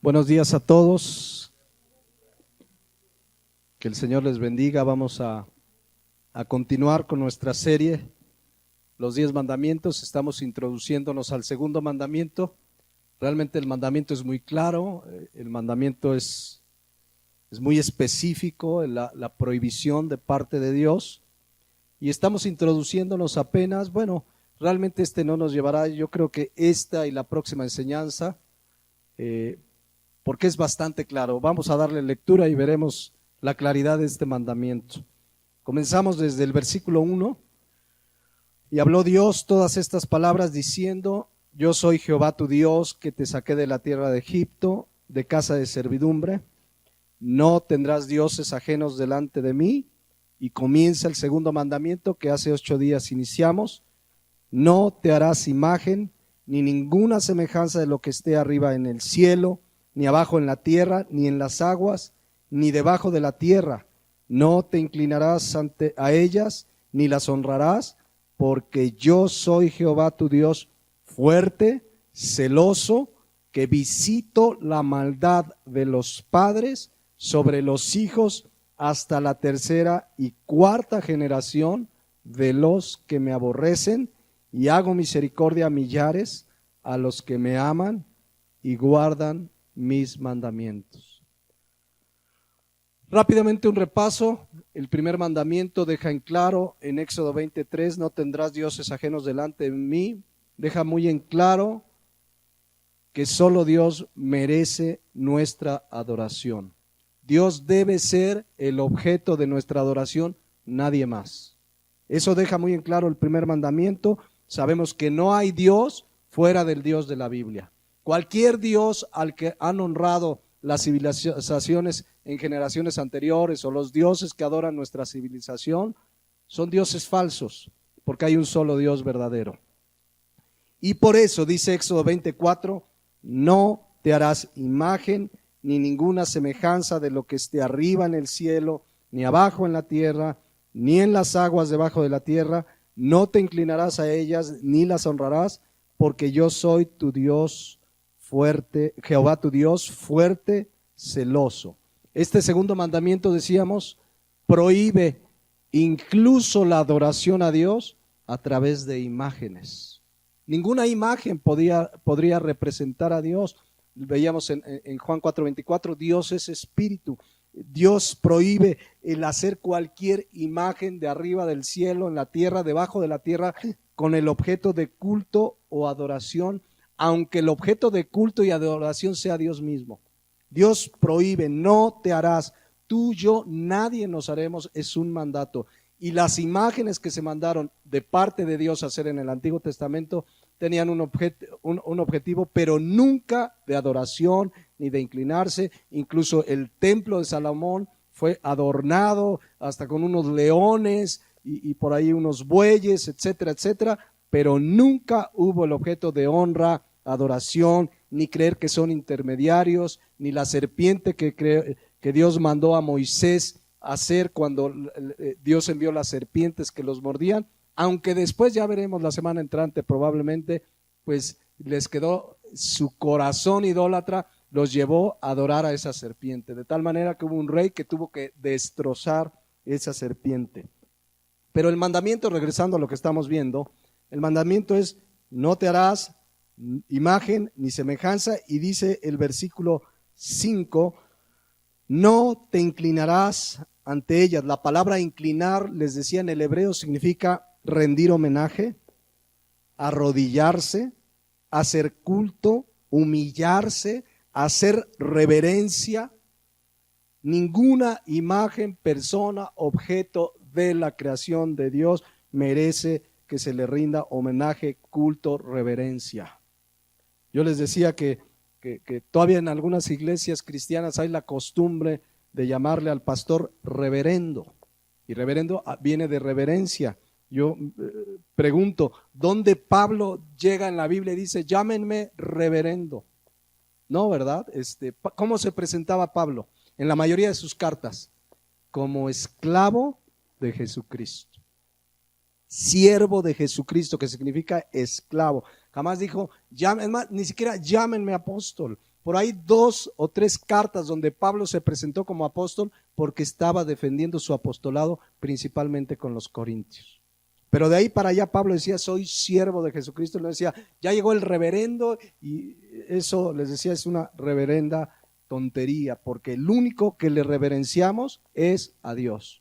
Buenos días a todos, que el Señor les bendiga. Vamos a continuar con nuestra serie, los 10 mandamientos. Estamos introduciéndonos al segundo mandamiento. Realmente el mandamiento es muy claro, el mandamiento es muy específico, la prohibición de parte de Dios. Y estamos introduciéndonos apenas, realmente no nos llevará, yo creo que esta y la próxima enseñanza, porque es bastante claro. Vamos a darle lectura y veremos la claridad de este mandamiento. Comenzamos desde el versículo 1. Y habló Dios todas estas palabras diciendo: Yo soy Jehová tu Dios, que te saqué de la tierra de Egipto, de casa de servidumbre. No tendrás dioses ajenos delante de mí. Y comienza el segundo mandamiento que hace 8 días iniciamos. No te harás imagen ni ninguna semejanza de lo que esté arriba en el cielo, ni abajo en la tierra, ni en las aguas, ni debajo de la tierra. No te inclinarás a ellas, ni las honrarás, porque yo soy Jehová tu Dios, fuerte, celoso, que visito la maldad de los padres sobre los hijos hasta la 3ª y 4ª generación de los que me aborrecen, y hago misericordia a millares, a los que me aman y guardan mis mandamientos. Rápidamente un repaso. El primer mandamiento deja en claro en Éxodo 23: no tendrás dioses ajenos delante de mí. Deja muy en claro que solo Dios merece nuestra adoración. Dios debe ser el objeto de nuestra adoración, nadie más. Eso deja muy en claro el primer mandamiento. Sabemos que no hay Dios fuera del Dios de la Biblia. Cualquier Dios al que han honrado las civilizaciones en generaciones anteriores, o los dioses que adoran nuestra civilización, son dioses falsos, porque hay un solo Dios verdadero. Y por eso dice Éxodo 24: no te harás imagen ni ninguna semejanza de lo que esté arriba en el cielo, ni abajo en la tierra, ni en las aguas debajo de la tierra. No te inclinarás a ellas, ni las honrarás, porque yo soy tu Dios fuerte, Jehová tu Dios fuerte, celoso. Este segundo mandamiento, decíamos, prohíbe incluso la adoración a Dios a través de imágenes. Ninguna imagen podría representar a Dios. Veíamos en Juan 4:24, Dios es espíritu. Dios prohíbe el hacer cualquier imagen de arriba del cielo, en la tierra, debajo de la tierra, con el objeto de culto o adoración, aunque el objeto de culto y adoración sea Dios mismo. Dios prohíbe: no te harás. Tú, yo, nadie nos haremos, es un mandato. Y las imágenes que se mandaron de parte de Dios a hacer en el Antiguo Testamento tenían un objetivo, pero nunca de adoración ni de inclinarse. Incluso el templo de Salomón fue adornado hasta con unos leones y por ahí unos bueyes, etcétera, etcétera, pero nunca hubo el objeto de honra, adoración, ni creer que son intermediarios, ni la serpiente que Dios mandó a Moisés hacer cuando Dios envió las serpientes que los mordían. Aunque después, ya veremos la semana entrante probablemente, pues les quedó su corazón idólatra, los llevó a adorar a esa serpiente, de tal manera que hubo un rey que tuvo que destrozar esa serpiente. Pero el mandamiento, regresando a lo que estamos viendo, el mandamiento es: no te harás imagen ni semejanza, y dice el versículo 5, no te inclinarás ante ellas. La palabra inclinar, les decía, en el hebreo significa rendir homenaje, arrodillarse, hacer culto, humillarse, hacer reverencia. Ninguna imagen, persona, objeto de la creación de Dios merece que se le rinda homenaje, culto, reverencia. Yo les decía que todavía en algunas iglesias cristianas hay la costumbre de llamarle al pastor reverendo, y reverendo viene de reverencia. Yo pregunto, ¿dónde Pablo llega en la Biblia y dice: llámenme reverendo? No, ¿verdad? ¿Cómo se presentaba Pablo en la mayoría de sus cartas? Como esclavo de Jesucristo, siervo de Jesucristo, que significa esclavo. Jamás dijo, ni siquiera llámenme apóstol, por ahí 2 o 3 cartas donde Pablo se presentó como apóstol porque estaba defendiendo su apostolado principalmente con los corintios. Pero de ahí para allá Pablo decía, soy siervo de Jesucristo. Le decía, ya llegó el reverendo, y eso les decía es una reverenda tontería, porque el único que le reverenciamos es a Dios.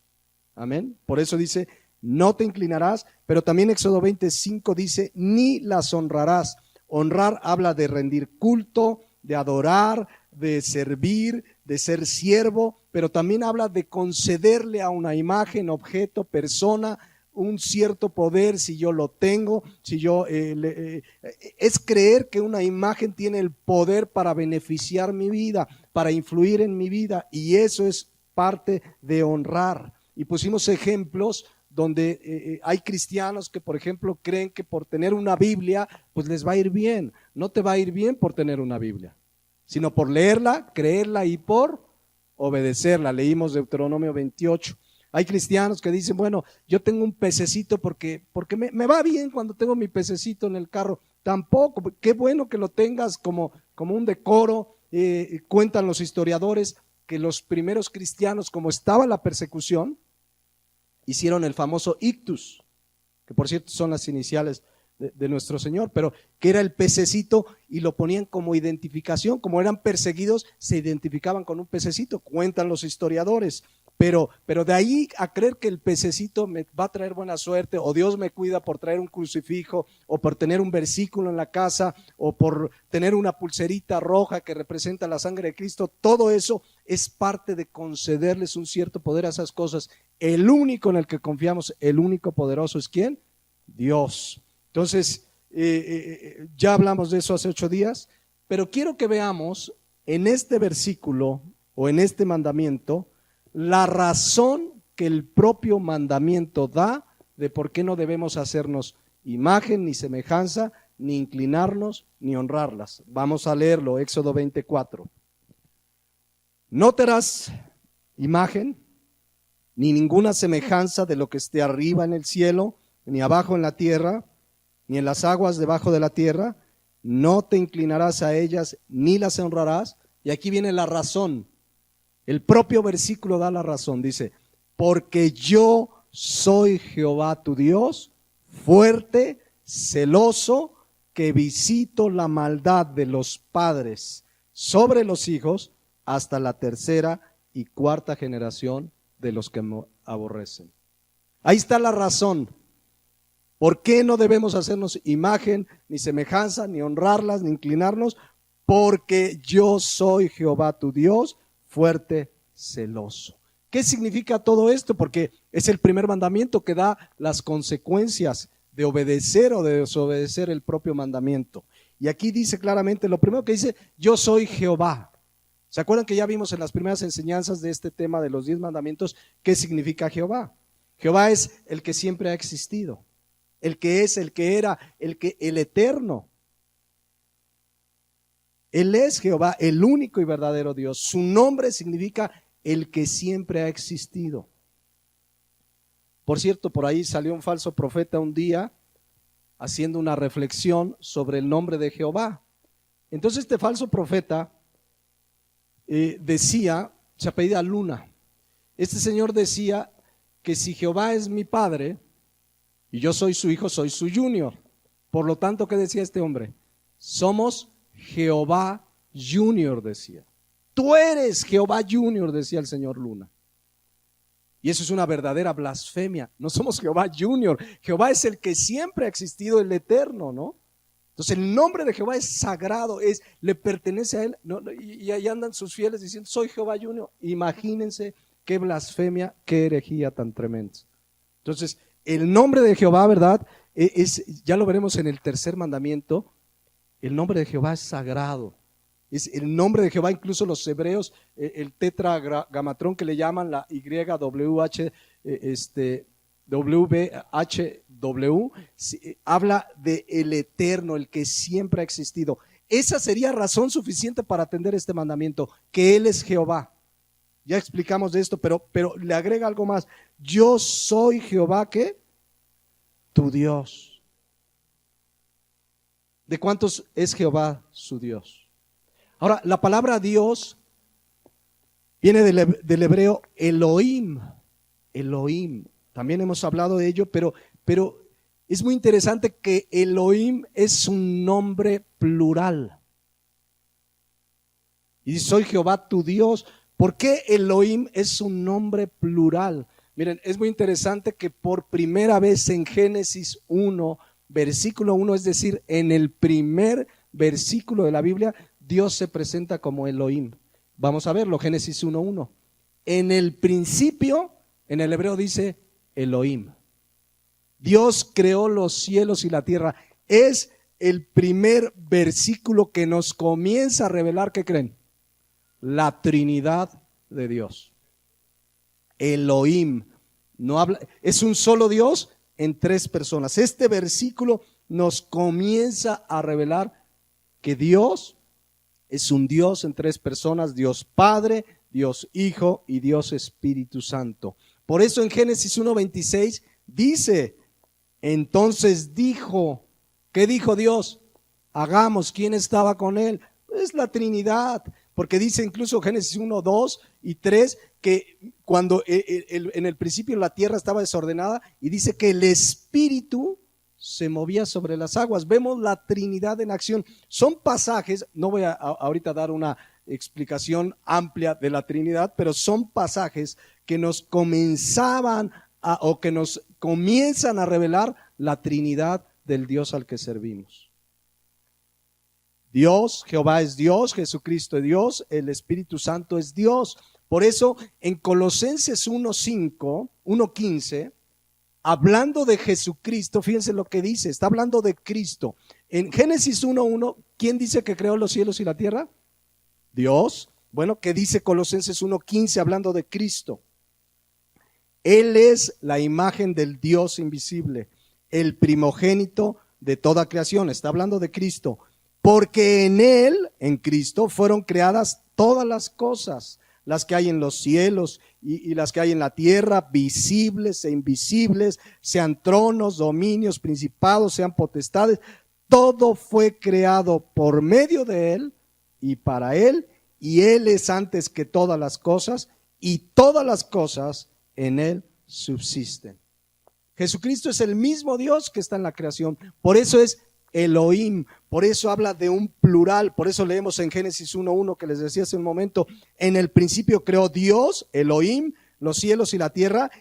Amén. Por eso dice, no te inclinarás, pero también Éxodo 25 dice, ni las honrarás. Honrar habla de rendir culto, de adorar, de servir, de ser siervo, pero también habla de concederle a una imagen, objeto, persona, un cierto poder si yo lo tengo, si yo es creer que una imagen tiene el poder para beneficiar mi vida, para influir en mi vida, y eso es parte de honrar. Y pusimos ejemplos donde hay cristianos que, por ejemplo, creen que por tener una Biblia, pues les va a ir bien. No te va a ir bien por tener una Biblia, sino por leerla, creerla y por obedecerla. Leímos Deuteronomio 28. Hay cristianos que dicen, bueno, yo tengo un pececito porque me va bien cuando tengo mi pececito en el carro. Tampoco, qué bueno que lo tengas como un decoro. Cuentan los historiadores que los primeros cristianos, como estaba la persecución, hicieron el famoso ictus, que por cierto son las iniciales de nuestro Señor, pero que era el pececito y lo ponían como identificación. Como eran perseguidos, se identificaban con un pececito, cuentan los historiadores. Pero de ahí a creer que el pececito me va a traer buena suerte, o Dios me cuida por traer un crucifijo, o por tener un versículo en la casa, o por tener una pulserita roja que representa la sangre de Cristo, todo eso es parte de concederles un cierto poder a esas cosas. El único en el que confiamos, el único poderoso, ¿es quién? Dios. Entonces, ya hablamos de eso hace 8 días, pero quiero que veamos en este versículo o en este mandamiento la razón que el propio mandamiento da de por qué no debemos hacernos imagen ni semejanza, ni inclinarnos, ni honrarlas. Vamos a leerlo, Éxodo 24. No te harás imagen, ni ninguna semejanza de lo que esté arriba en el cielo, ni abajo en la tierra, ni en las aguas debajo de la tierra. No te inclinarás a ellas, ni las honrarás. Y aquí viene la razón. El propio versículo da la razón, dice, porque yo soy Jehová tu Dios, fuerte, celoso, que visito la maldad de los padres sobre los hijos hasta la 3ª y 4ª generación de los que me aborrecen. Ahí está la razón. ¿Por qué no debemos hacernos imagen, ni semejanza, ni honrarlas, ni inclinarnos? Porque yo soy Jehová tu Dios, fuerte, celoso. ¿Qué significa todo esto? Porque es el primer mandamiento que da las consecuencias de obedecer o de desobedecer el propio mandamiento. Y aquí dice claramente, lo primero que dice, yo soy Jehová. ¿Se acuerdan que ya vimos en las primeras enseñanzas de este tema de los 10 mandamientos qué significa Jehová? Jehová es el que siempre ha existido, el que es, el que era, el eterno. Él es Jehová, el único y verdadero Dios. Su nombre significa el que siempre ha existido. Por cierto, por ahí salió un falso profeta un día haciendo una reflexión sobre el nombre de Jehová. Entonces este falso profeta decía, se apellida Luna. Este señor decía que si Jehová es mi padre y yo soy su hijo, soy su junior. Por lo tanto, ¿qué decía este hombre? Somos Jehová Junior, decía. Tú eres Jehová Junior, decía el señor Luna. Y eso es una verdadera blasfemia. No somos Jehová Junior. Jehová es el que siempre ha existido, el eterno, ¿no? Entonces el nombre de Jehová es sagrado, le pertenece a él. Y ahí andan sus fieles diciendo, soy Jehová Junior. Imagínense qué blasfemia, qué herejía tan tremenda. Entonces, el nombre de Jehová, ¿verdad? Ya lo veremos en el 3er mandamiento. El nombre de Jehová es sagrado. Es el nombre de Jehová, incluso los hebreos, el tetragamatrón que le llaman la YWH, WHW, habla de el eterno, el que siempre ha existido. Esa sería razón suficiente para atender este mandamiento, que Él es Jehová. Ya explicamos de esto, pero le agrega algo más. Yo soy Jehová, ¿qué? Tu Dios. ¿De cuántos es Jehová su Dios? Ahora, la palabra Dios viene del hebreo Elohim. Elohim. También hemos hablado de ello, pero es muy interesante que Elohim es un nombre plural. Y dice, soy Jehová tu Dios. ¿Por qué Elohim es un nombre plural? Miren, es muy interesante que por primera vez en Génesis 1, versículo 1, es decir, en el primer versículo de la Biblia, Dios se presenta como Elohim. Vamos a verlo, Génesis 1:1. En el principio, en el hebreo dice Elohim. Dios creó los cielos y la tierra. Es el primer versículo que nos comienza a revelar, ¿qué creen? La Trinidad de Dios. Elohim. No habla, es un solo Dios en tres personas. Este versículo nos comienza a revelar que Dios es un Dios en tres personas: Dios Padre, Dios Hijo y Dios Espíritu Santo. Por eso en Génesis 1:26 dice, entonces dijo, ¿qué dijo Dios? Hagamos. ¿Quién estaba con él? Es la Trinidad, porque dice incluso Génesis 1, 2 y 3 que cuando en el principio la tierra estaba desordenada, y dice que el Espíritu se movía sobre las aguas. Vemos la Trinidad en acción. Son pasajes, no voy a ahorita dar una explicación amplia de la Trinidad, pero son pasajes que nos comenzaban o que nos comienzan a revelar la Trinidad del Dios al que servimos. Dios, Jehová es Dios, Jesucristo es Dios, el Espíritu Santo es Dios. Por eso en Colosenses 1:15, hablando de Jesucristo, fíjense lo que dice, está hablando de Cristo. En Génesis 1:1, ¿quién dice que creó los cielos y la tierra? Dios. Bueno, ¿qué dice Colosenses 1:15 hablando de Cristo? Él es la imagen del Dios invisible, el primogénito de toda creación. Está hablando de Cristo. Porque en Él, en Cristo, fueron creadas todas las cosas, las que hay en los cielos y las que hay en la tierra, visibles e invisibles, sean tronos, dominios, principados, sean potestades. Todo fue creado por medio de Él y para Él, y Él es antes que todas las cosas, y todas las cosas en Él subsisten. Jesucristo es el mismo Dios que está en la creación. Por eso es Elohim, por eso habla de un plural. Por eso leemos en Génesis 1:1 que les decía hace un momento, en el principio creó Dios, Elohim, los cielos y la tierra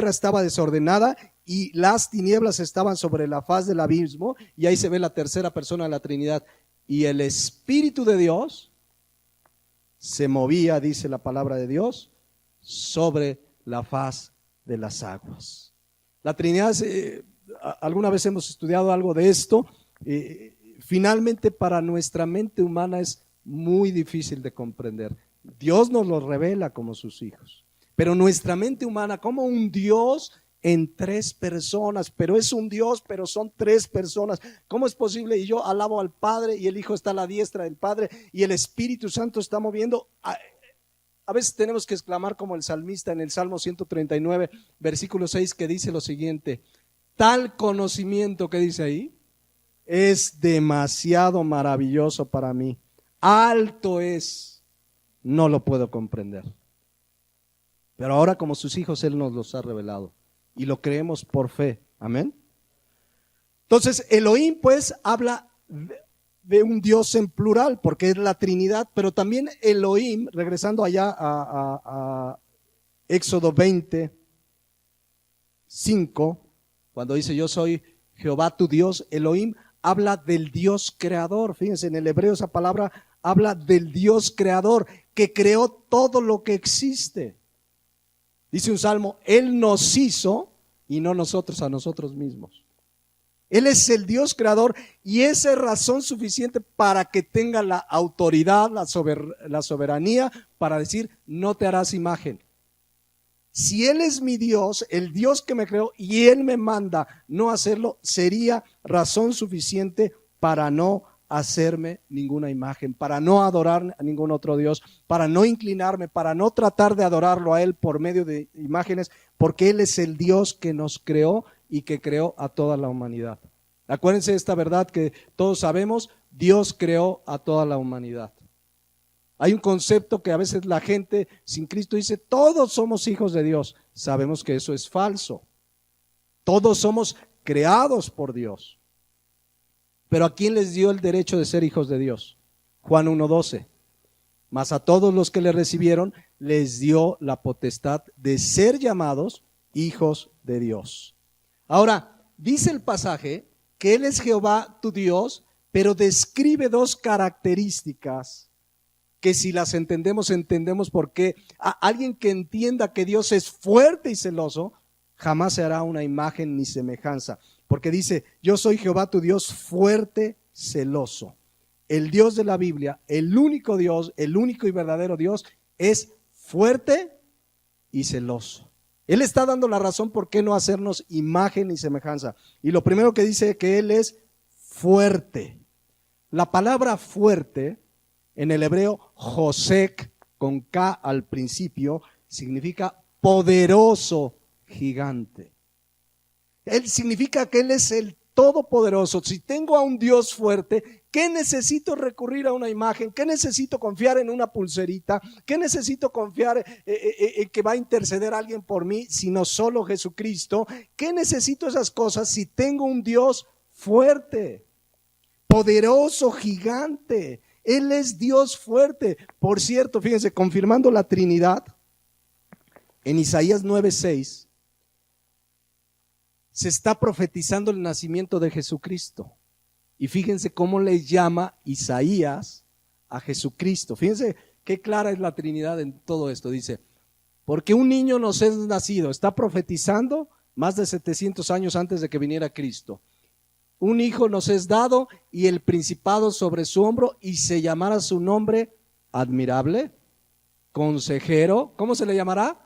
estaba desordenada y las tinieblas estaban sobre la faz del abismo, y ahí se ve la tercera persona de la Trinidad. Y el Espíritu de Dios se movía, dice la palabra de Dios, sobre la faz de las aguas. La Trinidad, alguna vez hemos estudiado algo de esto. Finalmente para nuestra mente humana es muy difícil de comprender. Dios nos lo revela como sus hijos, pero nuestra mente humana, como un Dios en tres personas, pero es un Dios, pero son tres personas. ¿Cómo es posible? Y yo alabo al Padre y el Hijo está a la diestra del Padre y el Espíritu Santo está moviendo. A veces tenemos que exclamar como el salmista en el Salmo 139, versículo 6, que dice lo siguiente: tal conocimiento, que dice ahí, es demasiado maravilloso para mí. Alto es, no lo puedo comprender. Pero ahora como sus hijos Él nos los ha revelado y lo creemos por fe. Amén. Entonces Elohim pues habla de un Dios en plural porque es la Trinidad, pero también Elohim, regresando allá a Éxodo 20:5, cuando dice yo soy Jehová tu Dios, Elohim habla del Dios creador. Fíjense, en el hebreo esa palabra habla del Dios creador que creó todo lo que existe. Dice un salmo, Él nos hizo y no nosotros a nosotros mismos. Él es el Dios creador y esa es razón suficiente para que tenga la autoridad, la soberanía para decir no te harás imagen. Si Él es mi Dios, el Dios que me creó, y Él me manda no hacerlo, sería razón suficiente para no hacerme ninguna imagen, para no adorar a ningún otro Dios, para no inclinarme, para no tratar de adorarlo a Él por medio de imágenes, porque Él es el Dios que nos creó y que creó a toda la humanidad. Acuérdense de esta verdad que todos sabemos, Dios creó a toda la humanidad. Hay un concepto que a veces la gente sin Cristo dice, todos somos hijos de Dios. Sabemos que eso es falso. Todos somos creados por Dios. Pero ¿a quién les dio el derecho de ser hijos de Dios? Juan 1:12. Mas a todos los que le recibieron, les dio la potestad de ser llamados hijos de Dios. Ahora, dice el pasaje que Él es Jehová tu Dios, pero describe dos características que si las entendemos, entendemos por qué. Alguien que entienda que Dios es fuerte y celoso, jamás se hará una imagen ni semejanza. Porque dice, yo soy Jehová tu Dios fuerte, celoso. El Dios de la Biblia, el único Dios, el único y verdadero Dios, es fuerte y celoso. Él está dando la razón por qué no hacernos imagen ni semejanza. Y lo primero que dice que Él es fuerte. La palabra fuerte, en el hebreo, Josek, con K al principio, significa poderoso, gigante. Él significa que Él es el todopoderoso. Si tengo a un Dios fuerte, ¿qué necesito recurrir a una imagen? ¿Qué necesito confiar en una pulserita? ¿Qué necesito confiar en que va a interceder alguien por mí, sino solo Jesucristo? ¿Qué necesito esas cosas si tengo un Dios fuerte, poderoso, gigante? Él es Dios fuerte. Por cierto, fíjense, confirmando la Trinidad, en Isaías 9:6, se está profetizando el nacimiento de Jesucristo. Y fíjense cómo le llama Isaías a Jesucristo. Fíjense qué clara es la Trinidad en todo esto. Dice, porque un niño nos es nacido. Está profetizando más de 700 años antes de que viniera Cristo. Un hijo nos es dado y el principado sobre su hombro, y se llamará su nombre admirable, consejero. ¿Cómo se le llamará?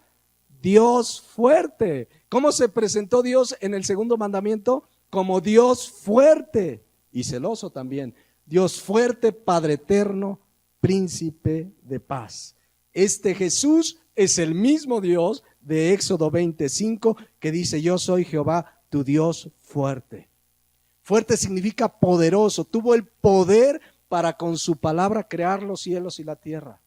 Dios fuerte. ¿Cómo se presentó Dios en el segundo mandamiento? Como Dios fuerte y celoso también. Dios fuerte, Padre eterno, príncipe de paz. Este Jesús es el mismo Dios de Éxodo 25 que dice, yo soy Jehová, tu Dios fuerte. Fuerte significa poderoso. Tuvo el poder para con su palabra crear los cielos y la tierra.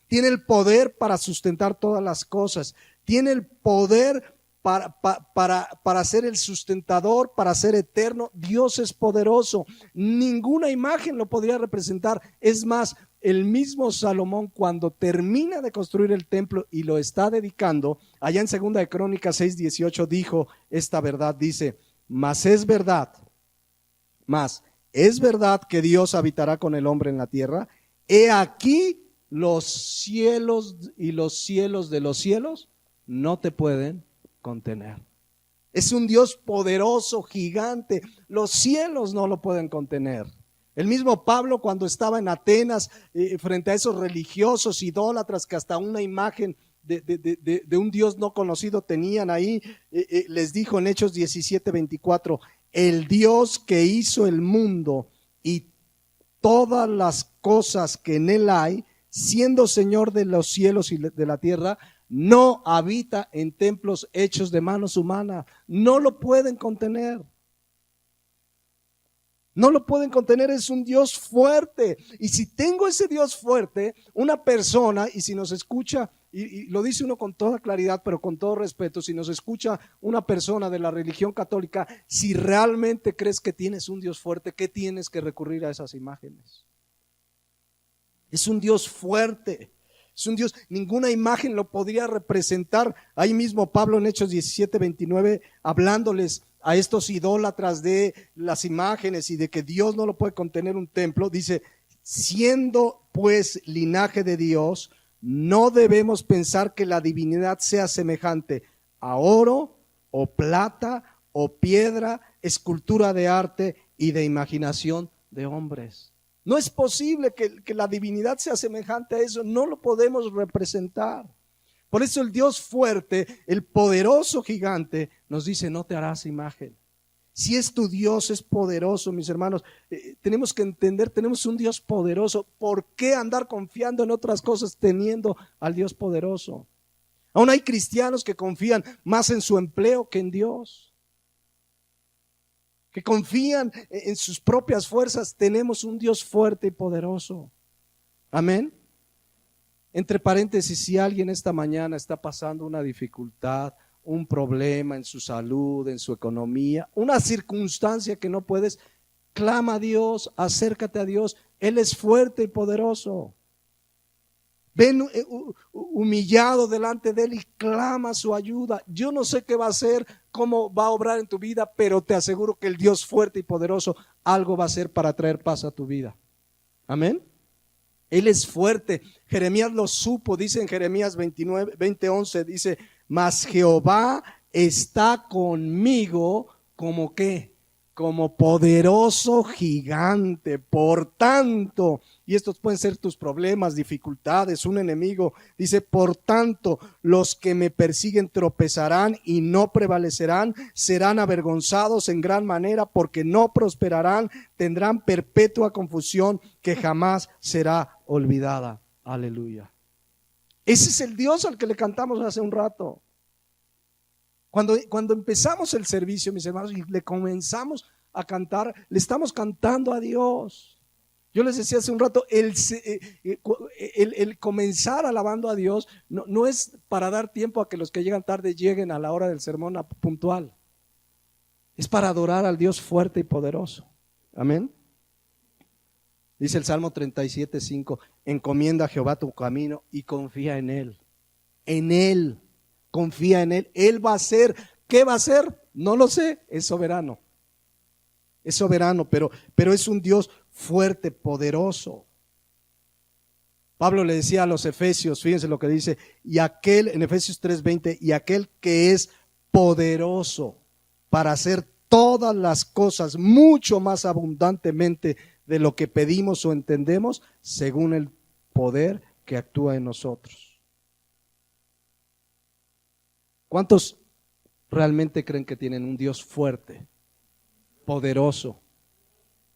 Tiene el poder para sustentar todas las cosas. Tiene el poder para ser el sustentador, para ser eterno. Dios es poderoso. Ninguna imagen lo podría representar. Es más, el mismo Salomón, cuando termina de construir el templo y lo está dedicando, allá en 2 de Crónicas 6:18 dijo esta verdad, dice, mas es verdad que Dios habitará con el hombre en la tierra. He aquí los cielos y los cielos de los cielos no te pueden contener. Es un Dios poderoso, gigante. Los cielos no lo pueden contener. El mismo Pablo, cuando estaba en Atenas, frente a esos religiosos idólatras que hasta una imagen de un Dios no conocido tenían ahí, les dijo en Hechos 17:24, el Dios que hizo el mundo y todas las cosas que en él hay, siendo Señor de los cielos y de la tierra, no habita en templos hechos de manos humanas. No lo pueden contener. No lo pueden contener, es un Dios fuerte. Y si tengo ese Dios fuerte, una persona, y si nos escucha, y lo dice uno con toda claridad, pero con todo respeto, si nos escucha una persona de la religión católica, si realmente crees que tienes un Dios fuerte, ¿qué tienes que recurrir a esas imágenes? Es un Dios fuerte. Es un Dios, ninguna imagen lo podría representar. Ahí mismo Pablo en Hechos 17:29, hablándoles a estos idólatras de las imágenes y de que Dios no lo puede contener un templo, dice, siendo pues linaje de Dios, no debemos pensar que la divinidad sea semejante a oro o plata o piedra, escultura de arte y de imaginación de hombres. No es posible que la divinidad sea semejante a eso, no lo podemos representar. Por eso el Dios fuerte, el poderoso gigante, nos dice, no te harás imagen. Si es tu Dios, es poderoso, mis hermanos. Tenemos que entender, tenemos un Dios poderoso. ¿Por qué andar confiando en otras cosas teniendo al Dios poderoso? Aún hay cristianos que confían más en su empleo que en Dios, que confían en sus propias fuerzas. Tenemos un Dios fuerte y poderoso. Amén. Entre paréntesis, si alguien esta mañana está pasando una dificultad, un problema en su salud, en su economía, una circunstancia que no puedes, clama a Dios, acércate a Dios. Él es fuerte y poderoso. Ven humillado delante de Él y clama su ayuda. Yo no sé qué va a hacer, cómo va a obrar en tu vida, pero te aseguro que el Dios fuerte y poderoso algo va a hacer para traer paz a tu vida. Amén. Él es fuerte. Jeremías lo supo, dice en Jeremías 20:11, dice, mas Jehová está conmigo como ¿qué? Como poderoso gigante. Por tanto, y estos pueden ser tus problemas, dificultades, un enemigo, dice, por tanto, los que me persiguen tropezarán y no prevalecerán, serán avergonzados en gran manera porque no prosperarán, tendrán perpetua confusión que jamás será olvidada. Aleluya. Ese es el Dios al que le cantamos hace un rato. Cuando empezamos el servicio, mis hermanos, y le comenzamos a cantar, le estamos cantando a Dios. Yo les decía hace un rato, el comenzar alabando a Dios no es para dar tiempo a que los que llegan tarde lleguen a la hora del sermón puntual. Es para adorar al Dios fuerte y poderoso. Amén. Dice el Salmo 37:5, encomienda a Jehová tu camino y confía en Él. En Él. Confía en Él. Él va a hacer. ¿Qué va a hacer? No lo sé. Es soberano. Es soberano, pero es un Dios fuerte, poderoso. Pablo le decía a los Efesios, fíjense lo que dice, y aquel, en Efesios 3:20, y aquel que es poderoso para hacer todas las cosas mucho más abundantemente de lo que pedimos o entendemos, según el poder que actúa en nosotros. ¿Cuántos realmente creen que tienen un Dios fuerte, poderoso?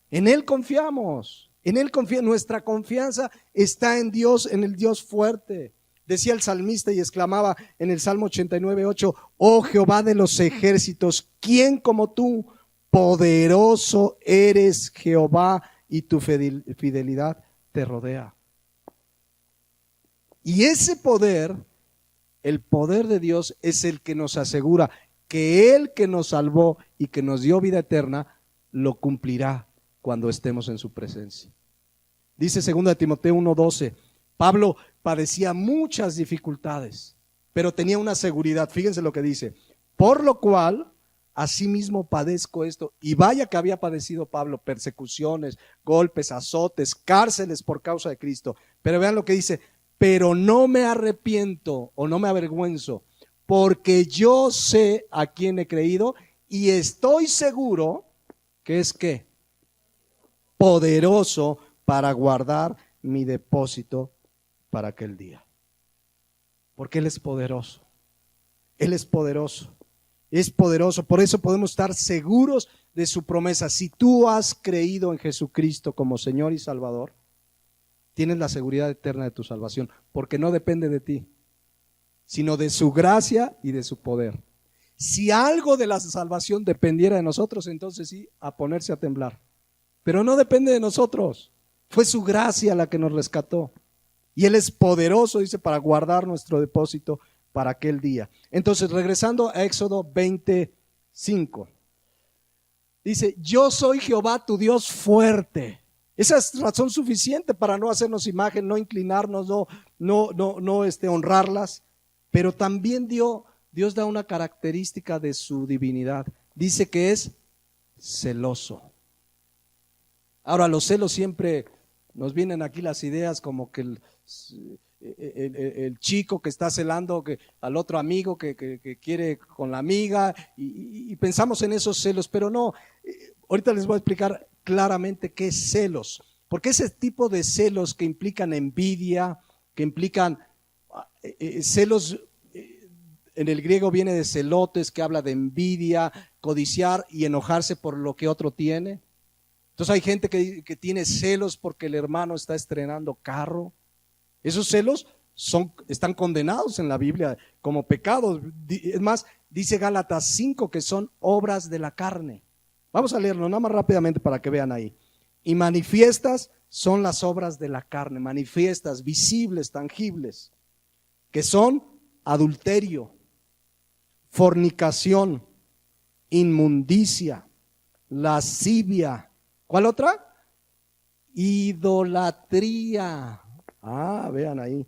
En Él confiamos, en Él confiamos. Nuestra confianza está en Dios, en el Dios fuerte. Decía el salmista y exclamaba en el Salmo 89:8, oh Jehová de los ejércitos, ¿quién como tú? Poderoso eres Jehová y tu fidelidad te rodea. Y ese poder, el poder de Dios, es el que nos asegura que Él que nos salvó y que nos dio vida eterna, lo cumplirá cuando estemos en su presencia. Dice 2 Timoteo 1:12, Pablo padecía muchas dificultades, pero tenía una seguridad. Fíjense lo que dice, por lo cual asimismo padezco esto. Y vaya que había padecido Pablo persecuciones, golpes, azotes, cárceles por causa de Cristo. Pero vean lo que dice, pero no me arrepiento o no me avergüenzo, porque yo sé a quién he creído y estoy seguro que es ¿qué? Poderoso para guardar mi depósito para aquel día. Porque Él es poderoso. Él es poderoso. Es poderoso. Por eso podemos estar seguros de su promesa. Si tú has creído en Jesucristo como Señor y Salvador, tienes la seguridad eterna de tu salvación, porque no depende de ti, sino de su gracia y de su poder. Si algo de la salvación dependiera de nosotros, entonces sí, a ponerse a temblar. Pero no depende de nosotros. Fue su gracia la que nos rescató. Y Él es poderoso, dice, para guardar nuestro depósito para aquel día. Entonces, regresando a Éxodo 20:5, dice, yo soy Jehová tu Dios fuerte. Esa es razón suficiente para no hacernos imagen, no inclinarnos, no honrarlas. Pero también Dios da una característica de su divinidad. Dice que es celoso. Ahora, los celos siempre nos vienen aquí las ideas como que el chico que está celando al otro amigo que quiere con la amiga y pensamos en esos celos, pero no. Ahorita les voy a explicar claramente qué es celos, porque ese tipo de celos que implican envidia, que implican celos, en el griego viene de celotes, que habla de envidia, codiciar y enojarse por lo que otro tiene. Entonces hay gente que tiene celos porque el hermano está estrenando carro. Esos celos están condenados en la Biblia como pecados. Es más, dice Gálatas 5 que son obras de la carne. Vamos a leerlo nada más rápidamente para que vean ahí. y manifiestas son las obras de la carne, manifiestas, visibles, tangibles, que son adulterio, fornicación, inmundicia, lascivia. ¿Cuál otra? Idolatría. Vean ahí.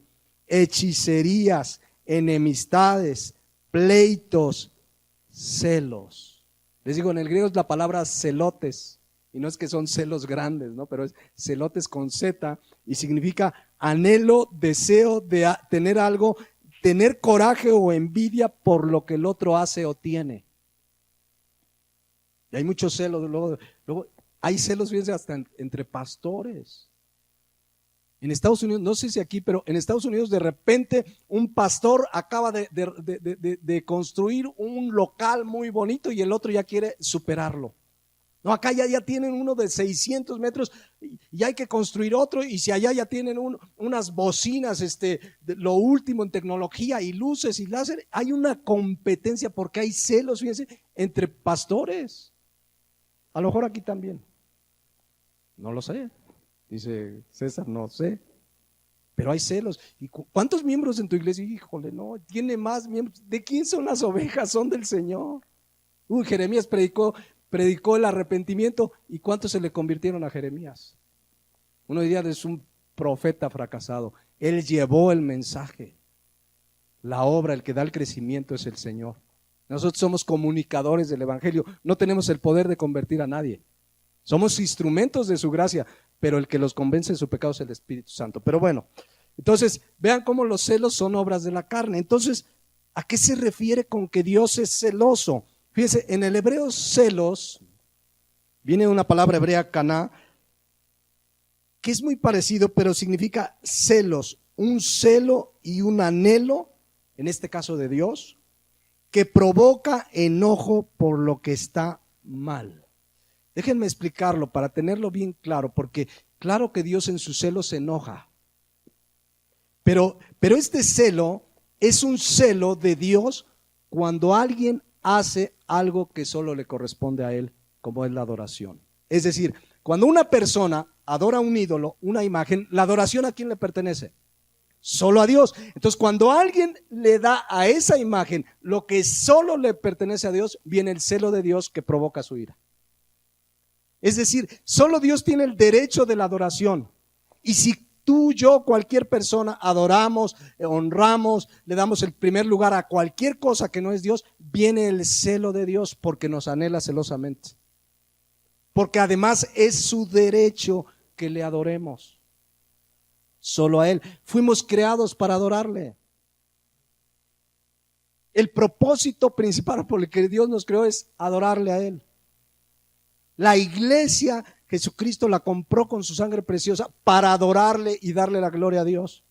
Hechicerías, enemistades, pleitos, celos. Les digo, en el griego es la palabra celotes. Y no es que son celos grandes, ¿no? Pero es celotes con Z y significa anhelo, deseo de tener algo, tener coraje o envidia por lo que el otro hace o tiene. Y hay muchos celos. Luego hay celos, fíjense, hasta entre pastores. En Estados Unidos, no sé si aquí, pero en Estados Unidos de repente un pastor acaba de construir un local muy bonito y el otro ya quiere superarlo. No, acá ya tienen uno de 600 metros y hay que construir otro, y si allá ya tienen unas bocinas, lo último en tecnología y luces y láser, hay una competencia porque hay celos, fíjense, entre pastores. A lo mejor aquí también. No lo sé, dice César, no sé. Pero hay celos. ¿Y cuántos miembros en tu iglesia? Híjole, no, tiene más miembros. ¿De quién son las ovejas? Son del Señor. Jeremías predicó el arrepentimiento, y ¿cuántos se le convirtieron a Jeremías? Uno diría, es un profeta fracasado. Él llevó el mensaje. La obra, el que da el crecimiento es el Señor. Nosotros somos comunicadores del evangelio, no tenemos el poder de convertir a nadie. Somos instrumentos de su gracia, pero el que los convence de su pecado es el Espíritu Santo. Pero bueno, entonces vean cómo los celos son obras de la carne. Entonces, ¿a qué se refiere con que Dios es celoso? Fíjense, en el hebreo celos, viene una palabra hebrea, caná, que es muy parecido, pero significa celos, un celo y un anhelo, en este caso de Dios, que provoca enojo por lo que está mal. Déjenme explicarlo para tenerlo bien claro, porque claro que Dios en su celo se enoja, pero este celo es un celo de Dios cuando alguien hace algo que solo le corresponde a Él, como es la adoración. Es decir, cuando una persona adora un ídolo, una imagen, la adoración ¿a quién le pertenece? Solo a Dios. Entonces, cuando alguien le da a esa imagen lo que solo le pertenece a Dios, viene el celo de Dios que provoca su ira. Es decir, solo Dios tiene el derecho de la adoración. Y si tú, yo, cualquier persona adoramos, honramos, le damos el primer lugar a cualquier cosa que no es Dios, viene el celo de Dios porque nos anhela celosamente. Porque además es su derecho que le adoremos. Solo a Él. Fuimos creados para adorarle. El propósito principal por el que Dios nos creó es adorarle a Él. La iglesia, Jesucristo la compró con su sangre preciosa para adorarle y darle la gloria a Dios.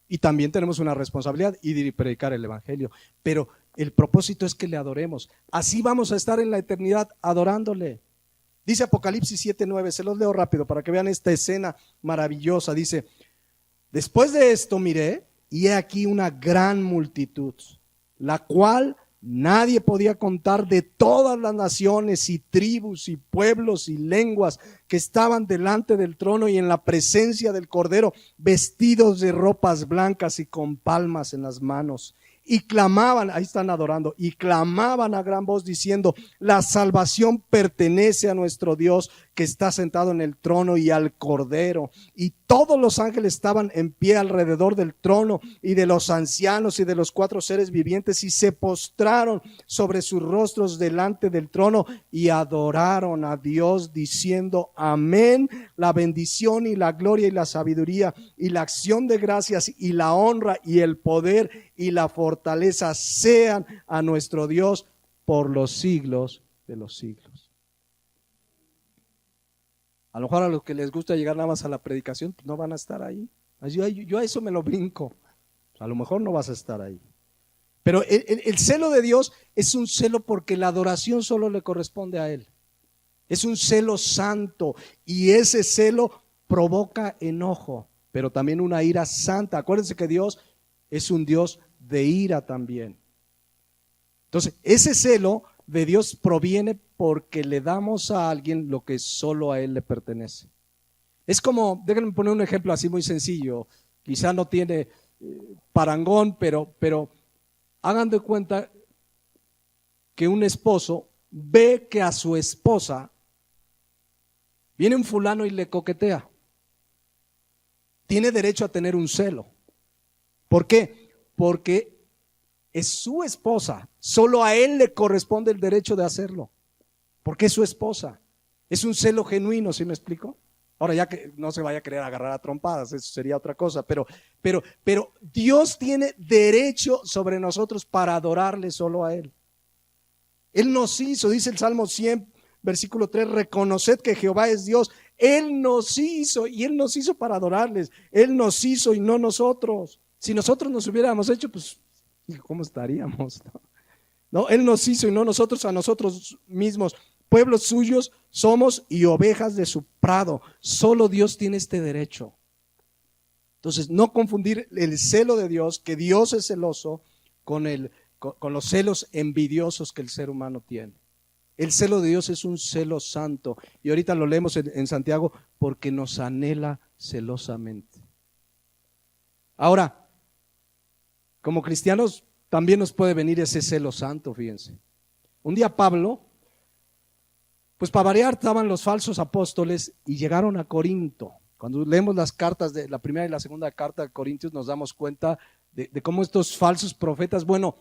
Y también tenemos una responsabilidad y predicar el evangelio. Pero el propósito es que le adoremos. Así vamos a estar en la eternidad adorándole. Dice Apocalipsis 7:9, se los leo rápido para que vean esta escena maravillosa. Dice, después de esto miré y he aquí una gran multitud, la cual nadie podía contar, de todas las naciones y tribus y pueblos y lenguas que estaban delante del trono y en la presencia del Cordero, vestidos de ropas blancas y con palmas en las manos. Y clamaban, ahí están adorando, y clamaban a gran voz diciendo, la salvación pertenece a nuestro Dios que está sentado en el trono y al Cordero. Y todos los ángeles estaban en pie alrededor del trono y de los ancianos y de los 4 seres vivientes, y se postraron sobre sus rostros delante del trono y adoraron a Dios diciendo, amén. La bendición y la gloria y la sabiduría y la acción de gracias y la honra y el poder y la fortaleza sean a nuestro Dios por los siglos de los siglos. A lo mejor a los que les gusta llegar nada más a la predicación, pues no van a estar ahí. Yo a eso me lo brinco. A lo mejor no vas a estar ahí. Pero el celo de Dios es un celo porque la adoración solo le corresponde a Él. Es un celo santo y ese celo provoca enojo, pero también una ira santa. Acuérdense que Dios es un Dios de ira también. Entonces, ese celo de Dios proviene porque le damos a alguien lo que solo a él le pertenece. Es como, déjenme poner un ejemplo así muy sencillo, quizá no tiene parangón, pero hagan de cuenta que un esposo ve que a su esposa viene un fulano y le coquetea. Tiene derecho a tener un celo. ¿Por qué? Porque es su esposa. Solo a él le corresponde el derecho de hacerlo. Porque es su esposa. Es un celo genuino, ¿sí me explico? Ahora ya que no se vaya a querer agarrar a trompadas, eso sería otra cosa. Pero Dios tiene derecho sobre nosotros para adorarle solo a Él. Él nos hizo, dice el Salmo 100, versículo 3, reconoced que Jehová es Dios. Él nos hizo y Él nos hizo para adorarles. Él nos hizo y no nosotros. Si nosotros nos hubiéramos hecho, pues, ¿cómo estaríamos? No, Él nos hizo y no nosotros a nosotros mismos. Pueblos suyos somos y ovejas de su prado. Solo Dios tiene este derecho. Entonces, no confundir el celo de Dios, que Dios es celoso, con los celos envidiosos que el ser humano tiene. El celo de Dios es un celo santo. Y ahorita lo leemos en Santiago, porque nos anhela celosamente. Ahora, como cristianos, también nos puede venir ese celo santo, fíjense. Un día Pablo, pues para variar, estaban los falsos apóstoles y llegaron a Corinto. Cuando leemos las cartas de la primera y la segunda carta de Corintios, nos damos cuenta de cómo estos falsos profetas, bueno,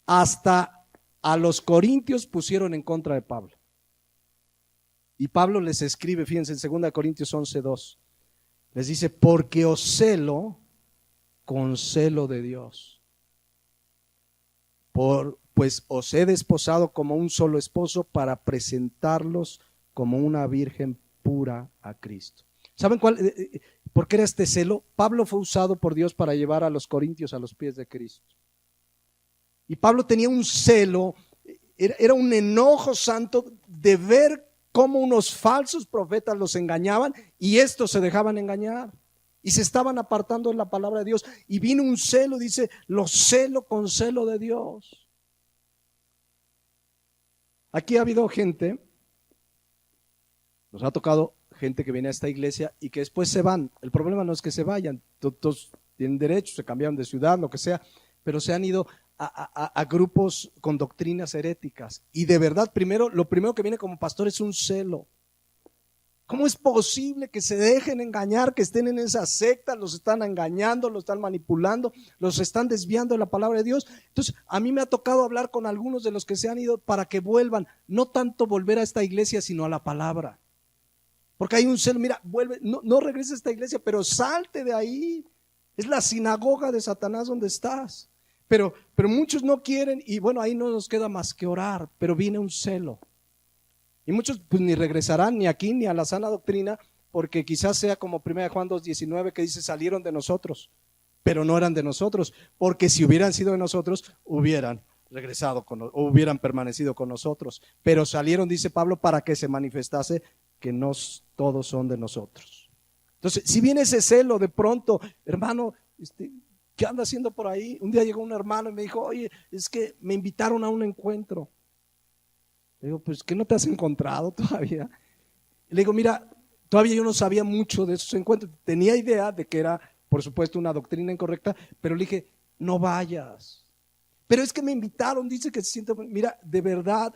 hasta a los corintios pusieron en contra de Pablo. Y Pablo les escribe, fíjense, en 2 Corintios 11:2, les dice, porque os celo con celo de Dios. Pues os he desposado como un solo esposo para presentarlos como una virgen pura a Cristo. ¿Saben por qué era este celo? Pablo fue usado por Dios para llevar a los corintios a los pies de Cristo. Y Pablo tenía un celo, era un enojo santo de ver cómo unos falsos profetas los engañaban y estos se dejaban engañar. Y se estaban apartando de la palabra de Dios. Y vino un celo, dice, lo celo con celo de Dios. Aquí ha habido gente, nos ha tocado gente que viene a esta iglesia y que después se van. El problema no es que se vayan, todos tienen derecho, se cambiaron de ciudad, lo que sea, pero se han ido a grupos con doctrinas heréticas. Y de verdad, lo primero que viene como pastor es un celo. ¿Cómo es posible que se dejen engañar, que estén en esa secta, los están engañando, los están manipulando, los están desviando de la palabra de Dios? Entonces, a mí me ha tocado hablar con algunos de los que se han ido para que vuelvan, no tanto volver a esta iglesia, sino a la palabra. Porque hay un celo, mira, vuelve, no regreses a esta iglesia, pero salte de ahí. Es la sinagoga de Satanás donde estás. Pero muchos no quieren y bueno, ahí no nos queda más que orar, pero viene un celo. Y muchos pues ni regresarán ni aquí ni a la sana doctrina, porque quizás sea como 1 Juan 2:19 que dice salieron de nosotros, pero no eran de nosotros, porque si hubieran sido de nosotros, hubieran regresado o hubieran permanecido con nosotros, pero salieron, dice Pablo, para que se manifestase que no todos son de nosotros. Entonces, si viene ese celo de pronto, hermano, ¿qué anda haciendo por ahí? Un día llegó un hermano y me dijo, oye, es que me invitaron a un encuentro. Le digo, pues, ¿qué no te has encontrado todavía? Y le digo, mira, todavía yo no sabía mucho de esos encuentros. Tenía idea de que era, por supuesto, una doctrina incorrecta, pero le dije, no vayas. Pero es que me invitaron, dice que se siente, mira, de verdad,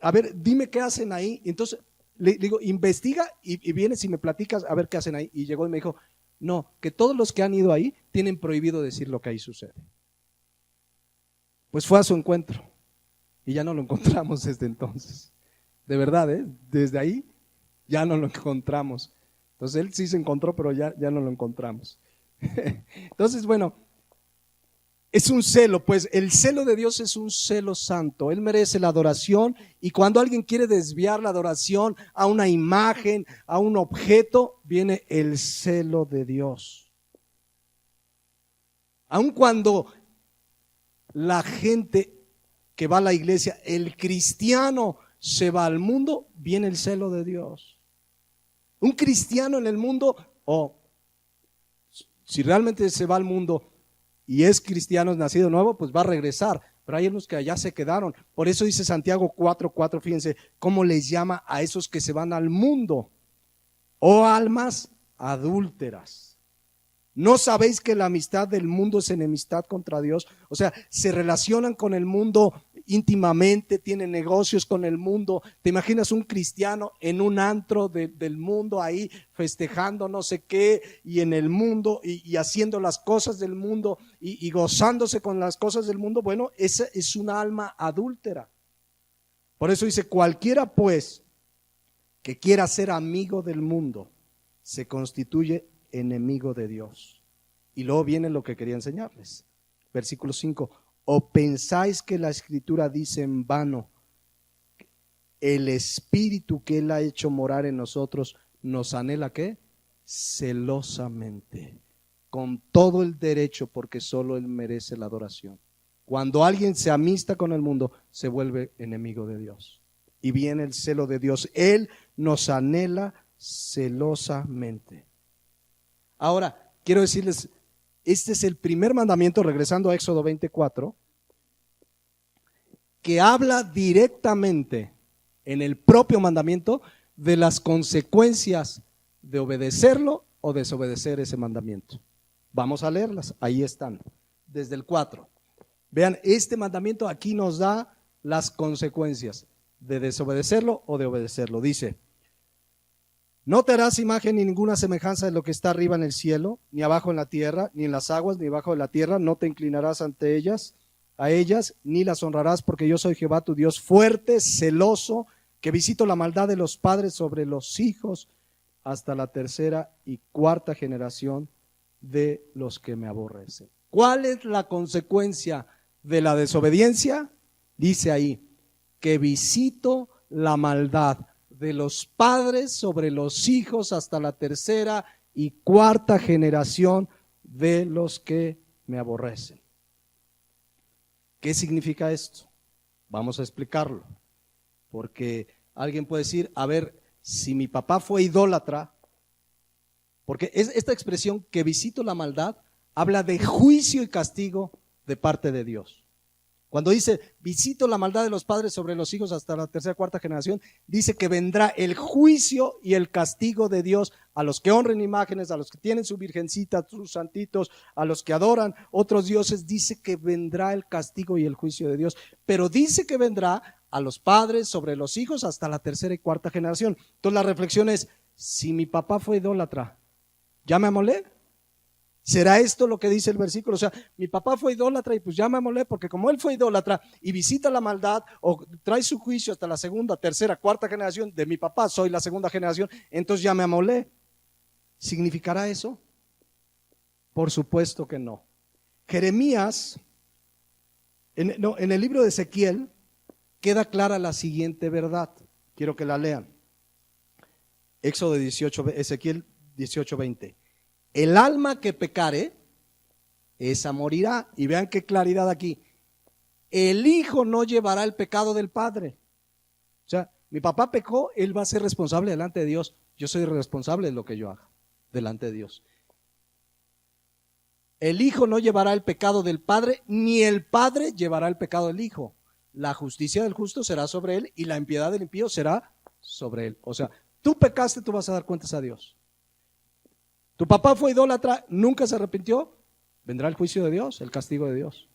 a ver, dime qué hacen ahí. Entonces, le digo, investiga y vienes y me platicas a ver qué hacen ahí. Y llegó y me dijo, no, que todos los que han ido ahí tienen prohibido decir lo que ahí sucede. Pues fue a su encuentro. Y ya no lo encontramos desde entonces. De verdad, desde ahí ya no lo encontramos. Entonces él sí se encontró, pero ya no lo encontramos. Entonces, bueno, es un celo, pues el celo de Dios es un celo santo. Él merece la adoración y cuando alguien quiere desviar la adoración a una imagen, a un objeto, viene el celo de Dios. Aun cuando la gente que va a la iglesia, el cristiano se va al mundo, viene el celo de Dios. Un cristiano en el mundo, si realmente se va al mundo y es cristiano, es nacido nuevo, pues va a regresar. pero hay unos que allá se quedaron. Por eso dice Santiago 4:4, fíjense cómo les llama a esos que se van al mundo. Oh almas adúlteras, ¿no sabéis que la amistad del mundo es enemistad contra Dios? O sea, se relacionan con el mundo íntimamente, tienen negocios con el mundo. ¿Te imaginas un cristiano en un antro del mundo ahí festejando no sé qué y en el mundo y haciendo las cosas del mundo y gozándose con las cosas del mundo? Bueno, esa es una alma adúltera. Por eso dice, cualquiera pues que quiera ser amigo del mundo se constituye enemigo de Dios. Y luego viene lo que quería enseñarles. Versículo 5. ¿O pensáis que la Escritura dice en vano, el Espíritu que Él ha hecho morar en nosotros nos anhela ¿qué? Celosamente, con todo el derecho, porque solo Él merece la adoración? Cuando alguien se amista con el mundo, se vuelve enemigo de Dios. Y viene el celo de Dios. Él nos anhela celosamente. Ahora, quiero decirles, este es el primer mandamiento, regresando a Éxodo 24, que habla directamente en el propio mandamiento de las consecuencias de obedecerlo o desobedecer ese mandamiento. Vamos a leerlas, ahí están, desde el 4. Vean, este mandamiento aquí nos da las consecuencias de desobedecerlo o de obedecerlo. Dice, no te harás imagen ni ninguna semejanza de lo que está arriba en el cielo, ni abajo en la tierra, ni en las aguas, ni debajo de la tierra. No te inclinarás ante ellas, ni las honrarás, porque yo soy Jehová tu Dios, fuerte, celoso, que visito la maldad de los padres sobre los hijos hasta la tercera y cuarta generación de los que me aborrecen. ¿Cuál es la consecuencia de la desobediencia? Dice ahí, que visito la maldad de los padres sobre los hijos hasta la tercera y cuarta generación de los que me aborrecen. ¿Qué significa esto? Vamos a explicarlo, porque alguien puede decir, a ver, si mi papá fue idólatra, porque esta expresión que visito la maldad habla de juicio y castigo de parte de Dios. Cuando dice, visito la maldad de los padres sobre los hijos hasta la tercera, cuarta generación, dice que vendrá el juicio y el castigo de Dios a los que honren imágenes, a los que tienen su virgencita, sus santitos, a los que adoran otros dioses. Dice que vendrá el castigo y el juicio de Dios, pero dice que vendrá a los padres sobre los hijos hasta la tercera y cuarta generación. Entonces la reflexión es, si mi papá fue idólatra, ¿ya me amolé? ¿Será esto lo que dice el versículo? O sea, mi papá fue idólatra y pues ya me amolé, porque como él fue idólatra y visita la maldad o trae su juicio hasta la segunda, tercera, cuarta generación de mi papá, soy la segunda generación, entonces ya me amolé. ¿Significará eso? Por supuesto que no. Jeremías, en el libro de Ezequiel, queda clara la siguiente verdad. Quiero que la lean. Éxodo 18, Ezequiel 18:20. El alma que pecare, esa morirá. Y vean qué claridad aquí. El hijo no llevará el pecado del padre. O sea, mi papá pecó, él va a ser responsable delante de Dios. Yo soy responsable de lo que yo haga delante de Dios. El hijo no llevará el pecado del padre, ni el padre llevará el pecado del hijo. La justicia del justo será sobre él y la impiedad del impío será sobre él. O sea, tú pecaste, tú vas a dar cuentas a Dios. Tu papá fue idólatra, nunca se arrepintió, vendrá el juicio de Dios, el castigo de Dios.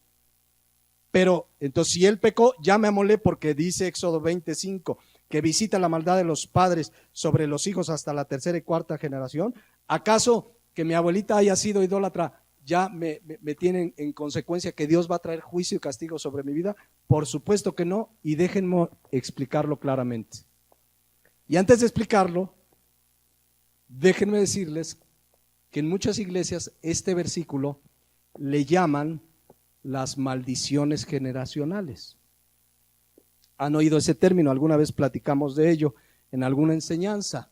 Pero entonces si él pecó, ya me amolé, porque dice Éxodo 25 que visita la maldad de los padres sobre los hijos hasta la tercera y cuarta generación. ¿Acaso que mi abuelita haya sido idólatra ya me tienen en consecuencia que Dios va a traer juicio y castigo sobre mi vida? Por supuesto que no, y déjenme explicarlo claramente. Y antes de explicarlo, déjenme decirles que en muchas iglesias este versículo le llaman las maldiciones generacionales. ¿Han oído ese término? Alguna vez platicamos de ello en alguna enseñanza.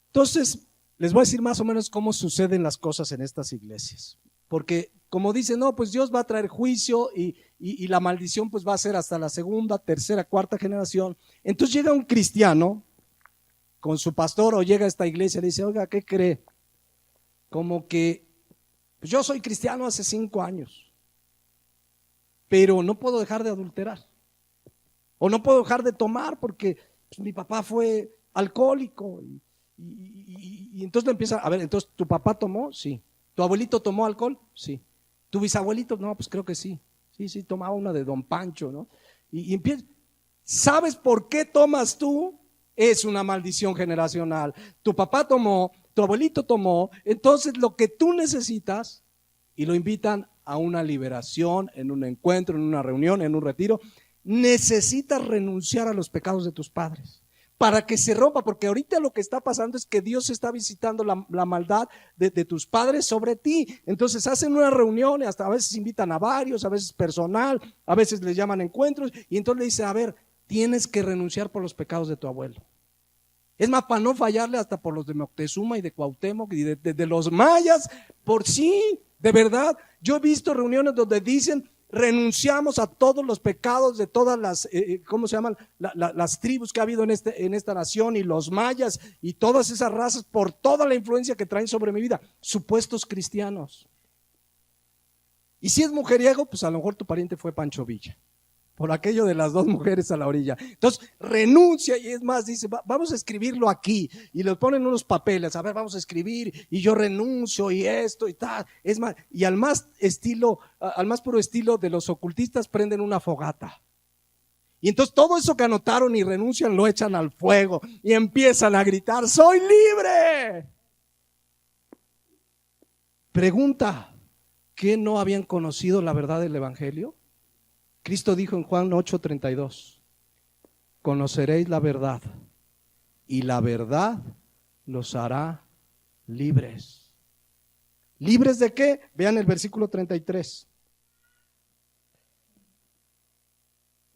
Entonces, les voy a decir más o menos cómo suceden las cosas en estas iglesias. Porque como dicen, no, pues Dios va a traer juicio y la maldición pues va a ser hasta la segunda, tercera, cuarta generación. Entonces llega un cristiano con su pastor o llega a esta iglesia y le dice, oiga, ¿qué cree? Como que pues yo soy cristiano hace 5 años. pero no puedo dejar de adulterar. O no puedo dejar de tomar porque pues, mi papá fue alcohólico. Y entonces le empieza, a ver, entonces, ¿tu papá tomó? Sí. ¿Tu abuelito tomó alcohol? Sí. ¿Tu bisabuelito? No, pues creo que sí. Sí, tomaba una de Don Pancho, ¿no? Y empieza, ¿sabes por qué tomas tú? Es una maldición generacional. Tu papá tomó, tu abuelito tomó, entonces lo que tú necesitas, y lo invitan a una liberación, en un encuentro, en una reunión, en un retiro, necesitas renunciar a los pecados de tus padres para que se rompa, porque ahorita lo que está pasando es que Dios está visitando la maldad de tus padres sobre ti. Entonces hacen una reunión, hasta a veces invitan a varios, a veces personal, a veces les llaman encuentros, y entonces le dicen, a ver, tienes que renunciar por los pecados de tu abuelo. Es más, para no fallarle hasta por los de Moctezuma y de Cuauhtémoc y de los mayas, por sí, de verdad. Yo he visto reuniones donde dicen, renunciamos a todos los pecados de todas las, ¿cómo se llaman? Las tribus que ha habido en esta nación, y los mayas y todas esas razas, por toda la influencia que traen sobre mi vida, supuestos cristianos. Y si es mujeriego, pues a lo mejor tu pariente fue Pancho Villa, por aquello de las dos mujeres a la orilla. Entonces renuncia, y es más, dice, vamos a escribirlo aquí, y le ponen unos papeles, a ver, vamos a escribir, y yo renuncio, y esto, y tal. Es más, y al más puro estilo de los ocultistas, prenden una fogata. Y entonces todo eso que anotaron y renuncian lo echan al fuego, y empiezan a gritar, ¡soy libre! Pregunta, ¿qué no habían conocido la verdad del evangelio? Cristo dijo en Juan 8:32, conoceréis la verdad y la verdad los hará libres. ¿Libres de qué? Vean el versículo 33.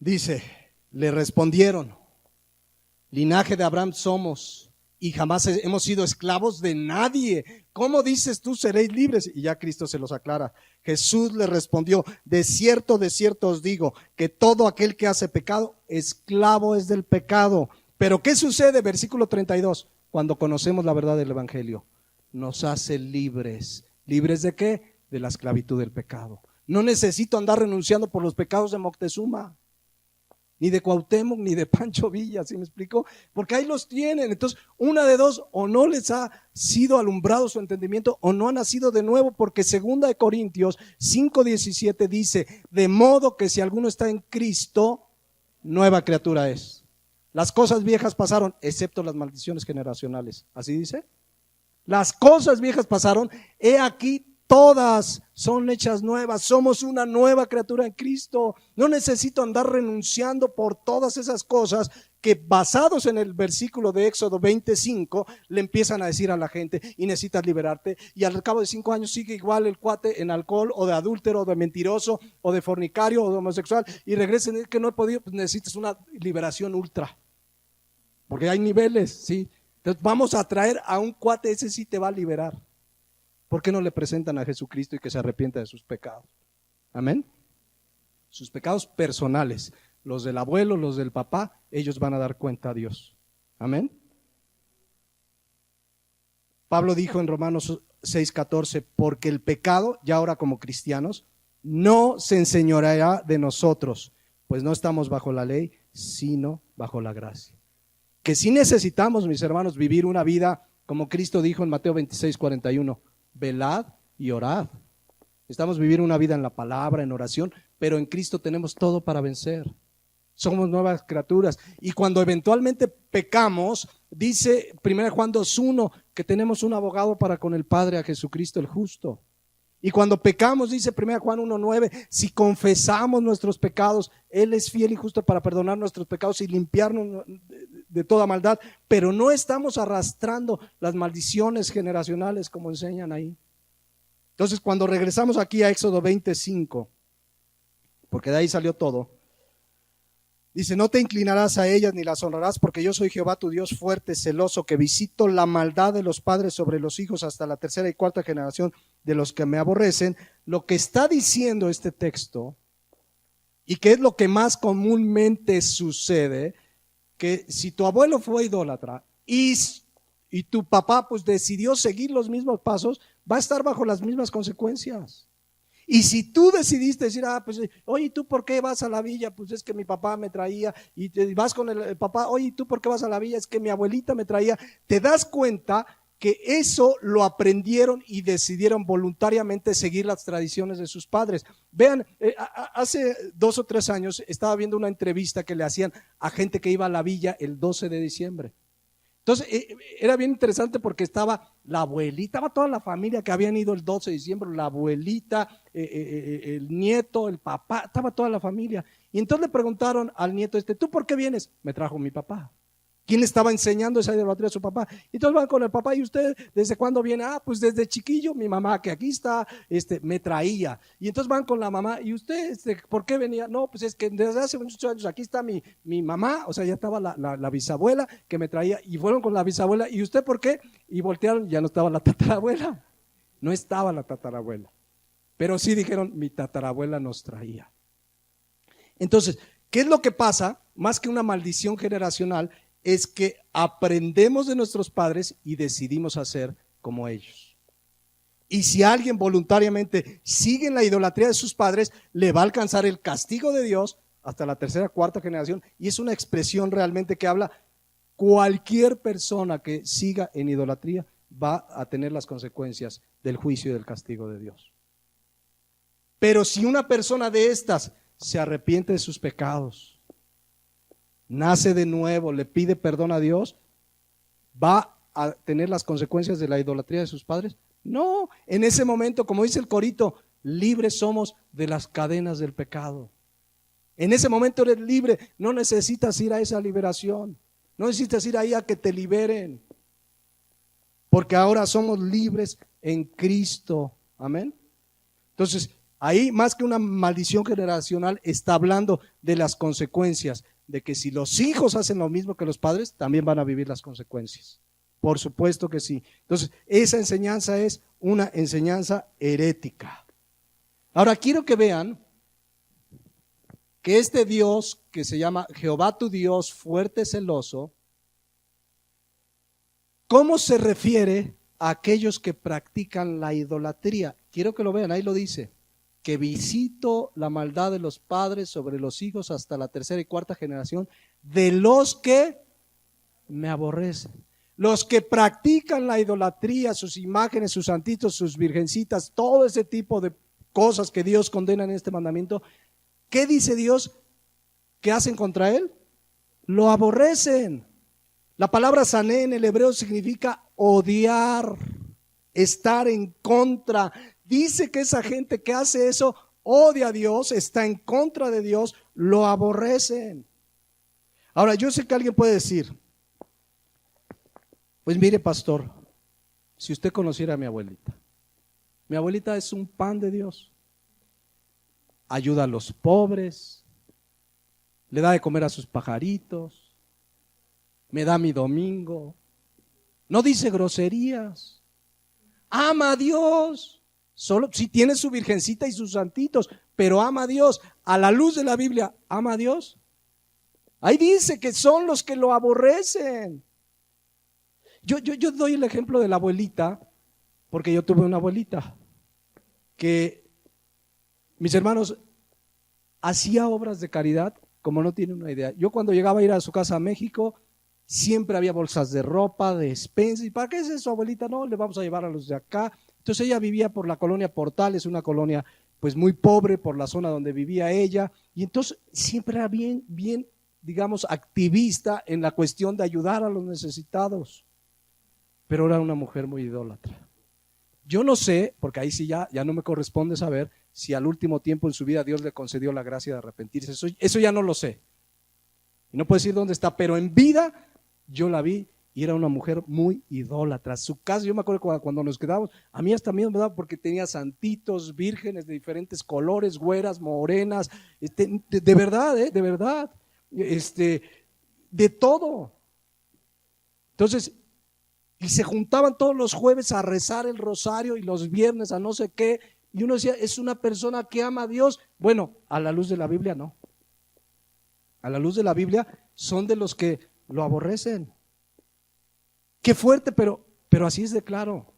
Dice, le respondieron, linaje de Abraham somos y jamás hemos sido esclavos de nadie. ¿Cómo dices tú seréis libres? Y ya Cristo se los aclara. Jesús le respondió, de cierto os digo, que todo aquel que hace pecado, esclavo es del pecado. Pero ¿qué sucede? Versículo 32, cuando conocemos la verdad del evangelio, nos hace libres. ¿Libres de qué? De la esclavitud del pecado. No necesito andar renunciando por los pecados de Moctezuma, ni de Cuauhtémoc, ni de Pancho Villa, ¿sí me explico? Porque ahí los tienen. Entonces, una de dos, o no les ha sido alumbrado su entendimiento, o no han nacido de nuevo, porque 2 Corintios 5:17 dice, de modo que si alguno está en Cristo, nueva criatura es. Las cosas viejas pasaron, excepto las maldiciones generacionales. ¿Así dice? Las cosas viejas pasaron, he aquí todas son hechas nuevas, somos una nueva criatura en Cristo. No necesito andar renunciando por todas esas cosas que, basados en el versículo de Éxodo 25, le empiezan a decir a la gente, y necesitas liberarte, y al cabo de 5 años sigue igual el cuate en alcohol, o de adúltero, o de mentiroso, o de fornicario, o de homosexual, y regresen, que no he podido, pues necesitas una liberación ultra, porque hay niveles, ¿sí? Entonces vamos a traer a un cuate, ese sí te va a liberar. ¿Por qué no le presentan a Jesucristo y que se arrepienta de sus pecados? Amén. Sus pecados personales, los del abuelo, los del papá, ellos van a dar cuenta a Dios. Amén. Pablo dijo en Romanos 6:14, porque el pecado, ya ahora como cristianos, no se enseñoreará de nosotros, pues no estamos bajo la ley, sino bajo la gracia. Que sí necesitamos, mis hermanos, vivir una vida como Cristo dijo en Mateo 26:41, velad y orad. Estamos viviendo una vida en la palabra, en oración, pero en Cristo tenemos todo para vencer. Somos nuevas criaturas. Y cuando eventualmente pecamos, dice 1 Juan 2:1 que tenemos un abogado para con el Padre, a Jesucristo el justo. Y cuando pecamos, dice 1 Juan 1:9, si confesamos nuestros pecados, Él es fiel y justo para perdonar nuestros pecados y limpiarnos de toda maldad, pero no estamos arrastrando las maldiciones generacionales como enseñan ahí. Entonces, cuando regresamos aquí a Éxodo 25, porque de ahí salió todo, dice, no te inclinarás a ellas ni las honrarás, porque yo soy Jehová tu Dios fuerte, celoso, que visito la maldad de los padres sobre los hijos hasta la 3ª y 4ª generación de los que me aborrecen. Lo que está diciendo este texto, y que es lo que más comúnmente sucede, que si tu abuelo fue idólatra y tu papá pues decidió seguir los mismos pasos, va a estar bajo las mismas consecuencias. Y si tú decidiste decir, pues, oye, ¿tú por qué vas a la villa? Pues es que mi papá me traía. Y te vas con el papá, oye, ¿tú por qué vas a la villa? Es que mi abuelita me traía. Te das cuenta que eso lo aprendieron y decidieron voluntariamente seguir las tradiciones de sus padres. Vean, hace 2 o 3 años estaba viendo una entrevista que le hacían a gente que iba a la villa el 12 de diciembre. Entonces, era bien interesante porque estaba la abuelita, estaba toda la familia que habían ido el 12 de diciembre, la abuelita, el nieto, el papá, estaba toda la familia. Y entonces le preguntaron al nieto ¿tú por qué vienes? Me trajo mi papá. ¿Quién le estaba enseñando esa idolatría a su papá? Y entonces van con el papá, ¿y usted desde cuándo viene? Pues desde chiquillo, mi mamá que aquí está, me traía. Y entonces van con la mamá, ¿y usted por qué venía? No, pues es que desde hace muchos años aquí está mi mamá, o sea, ya estaba la bisabuela que me traía, y fueron con la bisabuela, ¿y usted por qué? Y voltearon, ya no estaba la tatarabuela, no estaba la tatarabuela, pero sí dijeron, mi tatarabuela nos traía. Entonces, ¿qué es lo que pasa? Más que una maldición generacional, es que aprendemos de nuestros padres y decidimos hacer como ellos. Y si alguien voluntariamente sigue en la idolatría de sus padres, le va a alcanzar el castigo de Dios hasta la 3ª, 4ª generación. Y es una expresión realmente que habla, cualquier persona que siga en idolatría va a tener las consecuencias del juicio y del castigo de Dios. Pero si una persona de estas se arrepiente de sus pecados, nace de nuevo, le pide perdón a Dios, ¿va a tener las consecuencias de la idolatría de sus padres? No, en ese momento, como dice el corito, libres somos de las cadenas del pecado. En ese momento eres libre, no necesitas ir a esa liberación, no necesitas ir ahí a que te liberen, porque ahora somos libres en Cristo. Amén. Entonces, ahí más que una maldición generacional, está hablando de las consecuencias, de que si los hijos hacen lo mismo que los padres, también van a vivir las consecuencias. Por supuesto que sí. Entonces, esa enseñanza es una enseñanza herética. Ahora, quiero que vean que este Dios que se llama Jehová tu Dios, fuerte, celoso, ¿cómo se refiere a aquellos que practican la idolatría? Quiero que lo vean, ahí lo dice. Que visito la maldad de los padres sobre los hijos hasta la 3ª y 4ª generación de los que me aborrecen. Los que practican la idolatría, sus imágenes, sus santitos, sus virgencitas, todo ese tipo de cosas que Dios condena en este mandamiento, ¿qué dice Dios que hacen contra él? Lo aborrecen. La palabra sané en el hebreo significa odiar, estar en contra. Dice que esa gente que hace eso odia a Dios, está en contra de Dios, lo aborrecen. Ahora, yo sé que alguien puede decir, pues mire, pastor, si usted conociera a mi abuelita es un pan de Dios, ayuda a los pobres, le da de comer a sus pajaritos, me da mi domingo, no dice groserías, ama a Dios. Solo si tiene su virgencita y sus santitos, pero ama a Dios. A la luz de la Biblia, ¿ama a Dios? Ahí dice que son los que lo aborrecen. Yo doy el ejemplo de la abuelita, porque yo tuve una abuelita que, mis hermanos, hacía obras de caridad como no tienen una idea. Yo cuando llegaba a ir a su casa a México, siempre había bolsas de ropa, de despensa. ¿Y para qué es eso, abuelita? No, le vamos a llevar a los de acá. Entonces ella vivía por la colonia Portales, una colonia pues muy pobre por la zona donde vivía ella, y entonces siempre era bien, digamos, activista en la cuestión de ayudar a los necesitados, pero era una mujer muy idólatra. Yo no sé, porque ahí sí ya no me corresponde saber si al último tiempo en su vida Dios le concedió la gracia de arrepentirse, eso ya no lo sé, y no puedo decir dónde está, pero en vida yo la vi. Y era una mujer muy idólatra. Su casa, yo me acuerdo cuando nos quedábamos, a mí hasta miedo me daba porque tenía santitos, vírgenes de diferentes colores, güeras, morenas, de verdad, de verdad, de todo. Entonces, y se juntaban todos los jueves a rezar el rosario y los viernes a no sé qué, y uno decía, es una persona que ama a Dios. Bueno, a la luz de la Biblia no. A la luz de la Biblia son de los que lo aborrecen. Qué fuerte, pero así es de claro.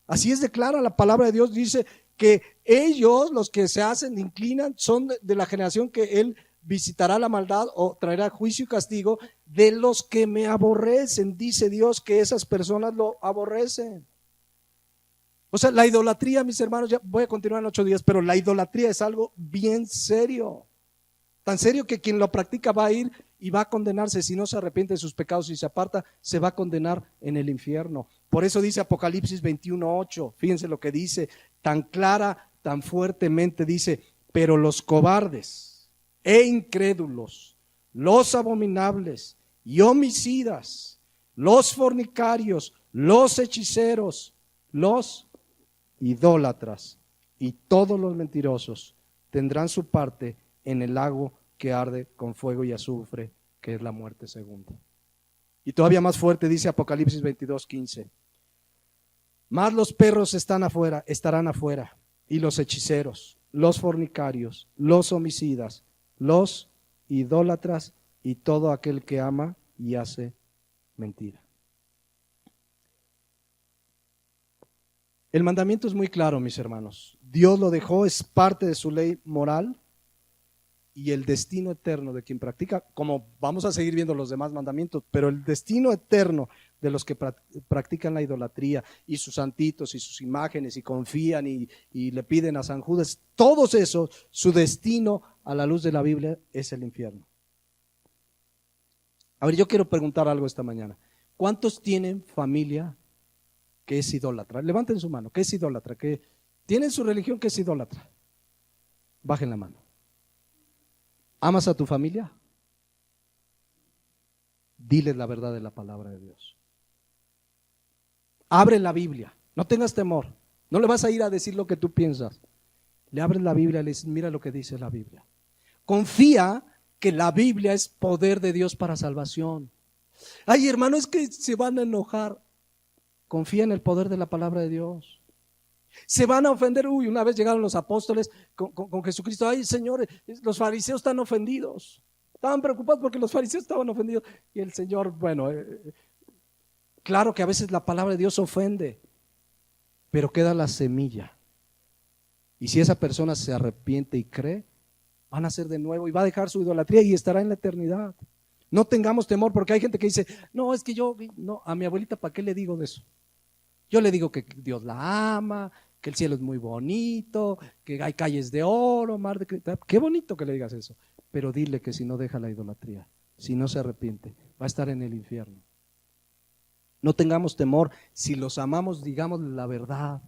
Así es de clara la palabra de Dios. Dice que ellos, los que se hacen, inclinan, son de la generación que Él visitará la maldad o traerá juicio y castigo de los que me aborrecen. Dice Dios que esas personas lo aborrecen. O sea, la idolatría, mis hermanos, ya voy a continuar en 8 días, pero la idolatría es algo bien serio. Tan serio que quien lo practica va a ir y va a condenarse. Si no se arrepiente de sus pecados y se aparta, se va a condenar en el infierno. Por eso dice Apocalipsis 21:8, fíjense lo que dice, tan clara, tan fuertemente dice: pero los cobardes e incrédulos, los abominables y homicidas, los fornicarios, los hechiceros, los idólatras y todos los mentirosos tendrán su parte en el lago que arde con fuego y azufre, que es la muerte segunda. Y todavía más fuerte dice Apocalipsis 22:15: más los perros estarán afuera, y los hechiceros, los fornicarios, los homicidas, los idólatras y todo aquel que ama y hace mentira. El mandamiento es muy claro, mis hermanos. Dios lo dejó, es parte de su ley moral y el destino eterno de quien practica, como vamos a seguir viendo los demás mandamientos, pero el destino eterno de los que practican la idolatría y sus santitos y sus imágenes y confían y le piden a San Judas, todos esos, su destino a la luz de la Biblia es el infierno. A ver, yo quiero preguntar algo esta mañana. ¿Cuántos tienen familia que es idólatra? Levanten su mano. ¿Qué es idólatra? ¿Que tienen su religión que es idólatra? Bajen la mano. ¿Amas a tu familia? Diles la verdad de la palabra de Dios. Abre la Biblia, no tengas temor. No le vas a ir a decir lo que tú piensas. Le abres la Biblia y le dices: mira lo que dice la Biblia. Confía que la Biblia es poder de Dios para salvación. Ay, hermano, es que se van a enojar. Confía en el poder de la palabra de Dios. Se van a ofender. Uy, una vez llegaron los apóstoles con Jesucristo. Ay, Señor, los fariseos están ofendidos. Estaban preocupados porque los fariseos estaban ofendidos. Y el Señor, bueno, claro que a veces la palabra de Dios ofende, pero queda la semilla. Y si esa persona se arrepiente y cree, van a ser de nuevo y va a dejar su idolatría y estará en la eternidad. No tengamos temor, porque hay gente que dice: no, es que no, a mi abuelita, ¿para qué le digo de eso? Yo le digo que Dios la ama, que el cielo es muy bonito, que hay calles de oro, mar de cristal. Qué bonito que le digas eso, pero dile que si no deja la idolatría, si no se arrepiente, va a estar en el infierno. No tengamos temor, si los amamos, digamos la verdad.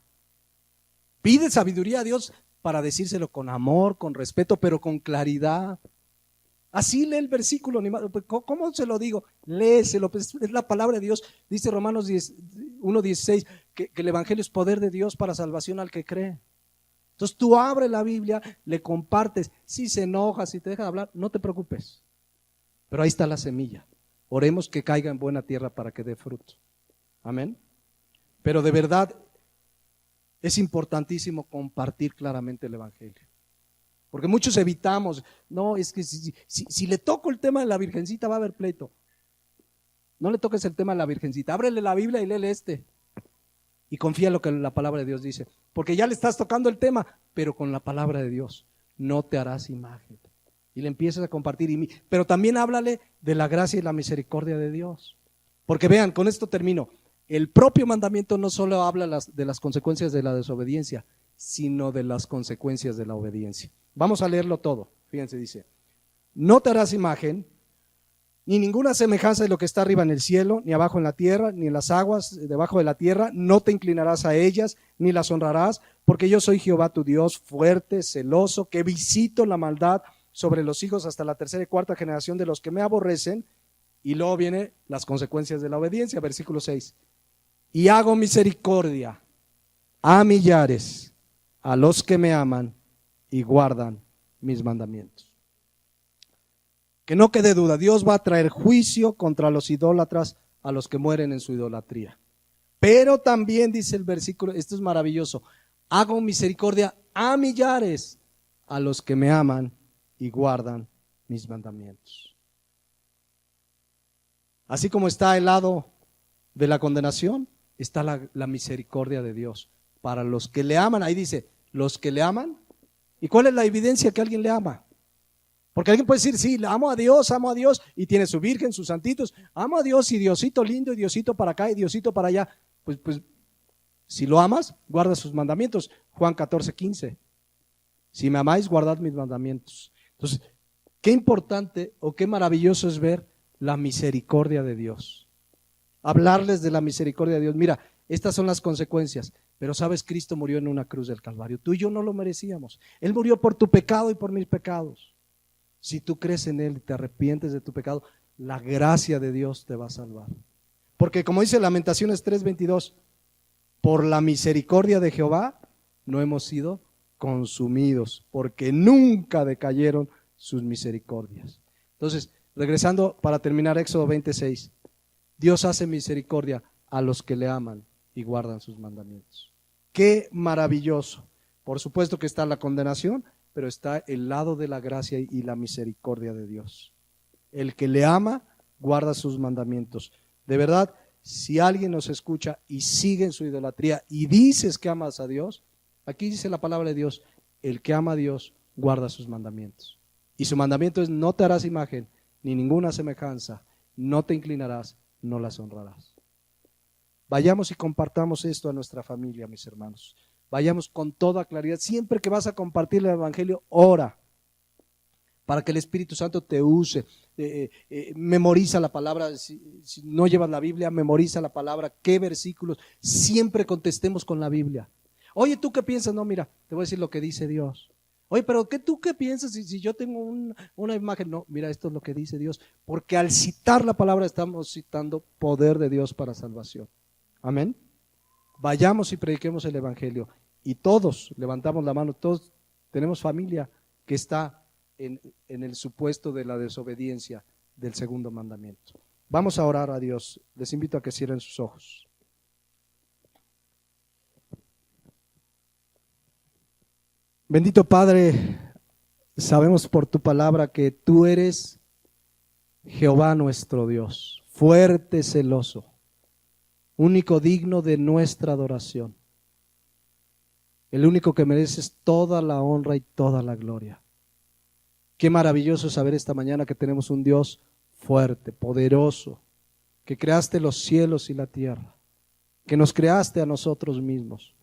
Pide sabiduría a Dios para decírselo con amor, con respeto, pero con claridad. Así lee el versículo. ¿Cómo se lo digo? Léeselo, pues es la palabra de Dios. Dice Romanos 1:16 que el evangelio es poder de Dios para salvación al que cree. Entonces tú abres la Biblia, le compartes. Si se enoja, si te deja de hablar, no te preocupes. Pero ahí está la semilla. Oremos que caiga en buena tierra para que dé fruto. Amén. Pero de verdad es importantísimo compartir claramente el evangelio. Porque muchos evitamos: no, es que si le toco el tema de la virgencita va a haber pleito. No le toques el tema de la virgencita, ábrele la Biblia y léele y confía en lo que la palabra de Dios dice, porque ya le estás tocando el tema, pero con la palabra de Dios: no te harás imagen. Y le empiezas a compartir, pero también háblale de la gracia y la misericordia de Dios. Porque vean, con esto termino. El propio mandamiento no solo habla de las consecuencias de la desobediencia, sino de las consecuencias de la obediencia. Vamos a leerlo todo. Fíjense, dice: no te harás imagen, ni ninguna semejanza de lo que está arriba en el cielo, ni abajo en la tierra, ni en las aguas debajo de la tierra. No te inclinarás a ellas, ni las honrarás, porque yo soy Jehová tu Dios, fuerte, celoso, que visito la maldad sobre los hijos hasta la tercera y cuarta generación de los que me aborrecen. Y luego vienen las consecuencias de la obediencia, versículo 6. Y hago misericordia a millares, a los que me aman y guardan mis mandamientos. Que no quede duda, Dios va a traer juicio contra los idólatras, a los que mueren en su idolatría. Pero también dice el versículo, esto es maravilloso: hago misericordia a millares, a los que me aman y guardan mis mandamientos. Así como está el lado de la condenación, está la misericordia de Dios para los que le aman. Ahí dice, los que le aman. ¿Y cuál es la evidencia que alguien le ama? Porque alguien puede decir, sí, amo a Dios, y tiene su virgen, sus santitos, amo a Dios y Diosito lindo, y Diosito para acá, y Diosito para allá. Pues, si lo amas, guarda sus mandamientos. Juan 14:15. Si me amáis, guardad mis mandamientos. Entonces, qué importante o qué maravilloso es ver la misericordia de Dios. Hablarles de la misericordia de Dios. Mira, estas son las consecuencias. Pero sabes, Cristo murió en una cruz del Calvario. Tú y yo no lo merecíamos. Él murió por tu pecado y por mis pecados. Si tú crees en Él y te arrepientes de tu pecado, la gracia de Dios te va a salvar. Porque como dice Lamentaciones 3:22, por la misericordia de Jehová no hemos sido consumidos, porque nunca decayeron sus misericordias. Entonces, regresando para terminar Éxodo 26, Dios hace misericordia a los que le aman y guardan sus mandamientos. Qué maravilloso. Por supuesto que está la condenación, pero está el lado de la gracia y la misericordia de Dios. El que le ama, guarda sus mandamientos. De verdad, si alguien nos escucha y sigue en su idolatría y dices que amas a Dios, aquí dice la palabra de Dios, el que ama a Dios, guarda sus mandamientos. Y su mandamiento es, no te harás imagen, ni ninguna semejanza, no te inclinarás, no las honrarás. Vayamos y compartamos esto a nuestra familia, mis hermanos. Vayamos con toda claridad. Siempre que vas a compartir el Evangelio, ora para que el Espíritu Santo te use. Memoriza la palabra. Si no llevas la Biblia, memoriza la palabra. ¿Qué versículos? Siempre contestemos con la Biblia. Oye, ¿tú qué piensas? No, mira, te voy a decir lo que dice Dios. Oye, pero ¿tú qué piensas si yo tengo una imagen? No, mira, esto es lo que dice Dios. Porque al citar la palabra estamos citando poder de Dios para salvación. Amén. Vayamos y prediquemos el Evangelio. Y todos levantamos la mano, todos tenemos familia que está en el supuesto de la desobediencia del segundo mandamiento. Vamos a orar a Dios. Les invito a que cierren sus ojos. Bendito Padre, sabemos por tu palabra que tú eres Jehová nuestro Dios, fuerte, celoso, único digno de nuestra adoración. El único que mereces toda la honra y toda la gloria. Qué maravilloso saber esta mañana que tenemos un Dios fuerte, poderoso, que creaste los cielos y la tierra, que nos creaste a nosotros mismos,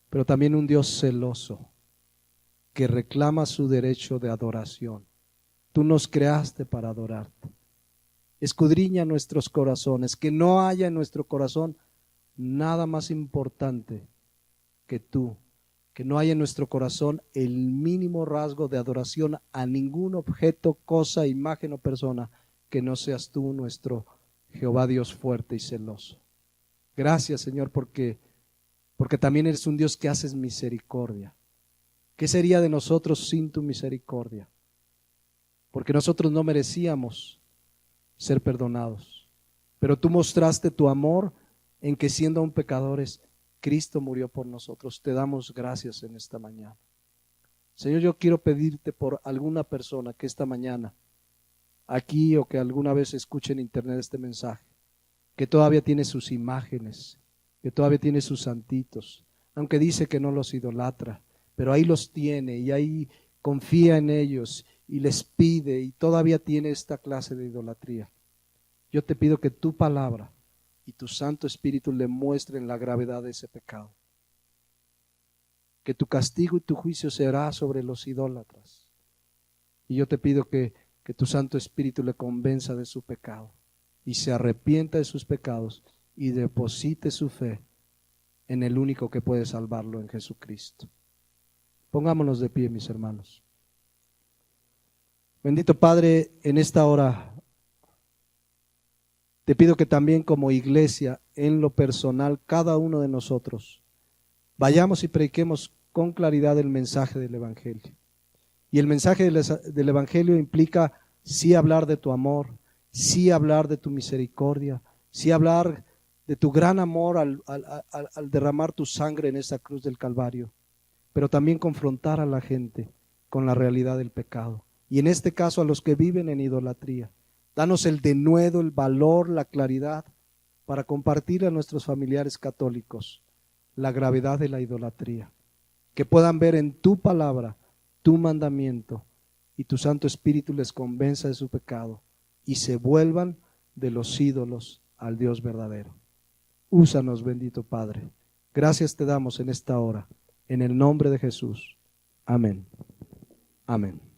pero también un Dios celoso, que reclama su derecho de adoración. Tú nos creaste para adorarte. Escudriña nuestros corazones, que no haya en nuestro corazón nada más importante que tú, que no haya en nuestro corazón el mínimo rasgo de adoración a ningún objeto, cosa, imagen o persona que no seas tú, nuestro Jehová Dios fuerte y celoso. Gracias, Señor, porque también eres un Dios que haces misericordia. ¿Qué sería de nosotros sin tu misericordia? Porque nosotros no merecíamos ser perdonados, pero tú mostraste tu amor en que siendo aún pecadores, Cristo murió por nosotros. Te damos gracias en esta mañana. Señor, yo quiero pedirte por alguna persona que esta mañana, aquí o que alguna vez escuche en internet este mensaje, que todavía tiene sus imágenes, que todavía tiene sus santitos, aunque dice que no los idolatra, pero ahí los tiene y ahí confía en ellos y les pide y todavía tiene esta clase de idolatría. Yo te pido que tu palabra y tu Santo Espíritu le muestren la gravedad de ese pecado. Que tu castigo y tu juicio será sobre los idólatras. Y yo te pido que tu Santo Espíritu le convenza de su pecado y se arrepienta de sus pecados y deposite su fe en el único que puede salvarlo, en Jesucristo. Pongámonos de pie, mis hermanos. Bendito Padre, en esta hora te pido que también como iglesia, en lo personal, cada uno de nosotros, vayamos y prediquemos con claridad el mensaje del Evangelio. Y el mensaje del Evangelio implica sí hablar de tu amor, sí hablar de tu misericordia, sí hablar de tu gran amor al derramar tu sangre en esa cruz del Calvario, pero también confrontar a la gente con la realidad del pecado. Y en este caso a los que viven en idolatría. Danos el denuedo, el valor, la claridad para compartir a nuestros familiares católicos la gravedad de la idolatría. que puedan ver en tu palabra, tu mandamiento, y tu Santo Espíritu les convenza de su pecado y se vuelvan de los ídolos al Dios verdadero. Úsanos, bendito Padre. Gracias te damos en esta hora, en el nombre de Jesús. Amén. Amén.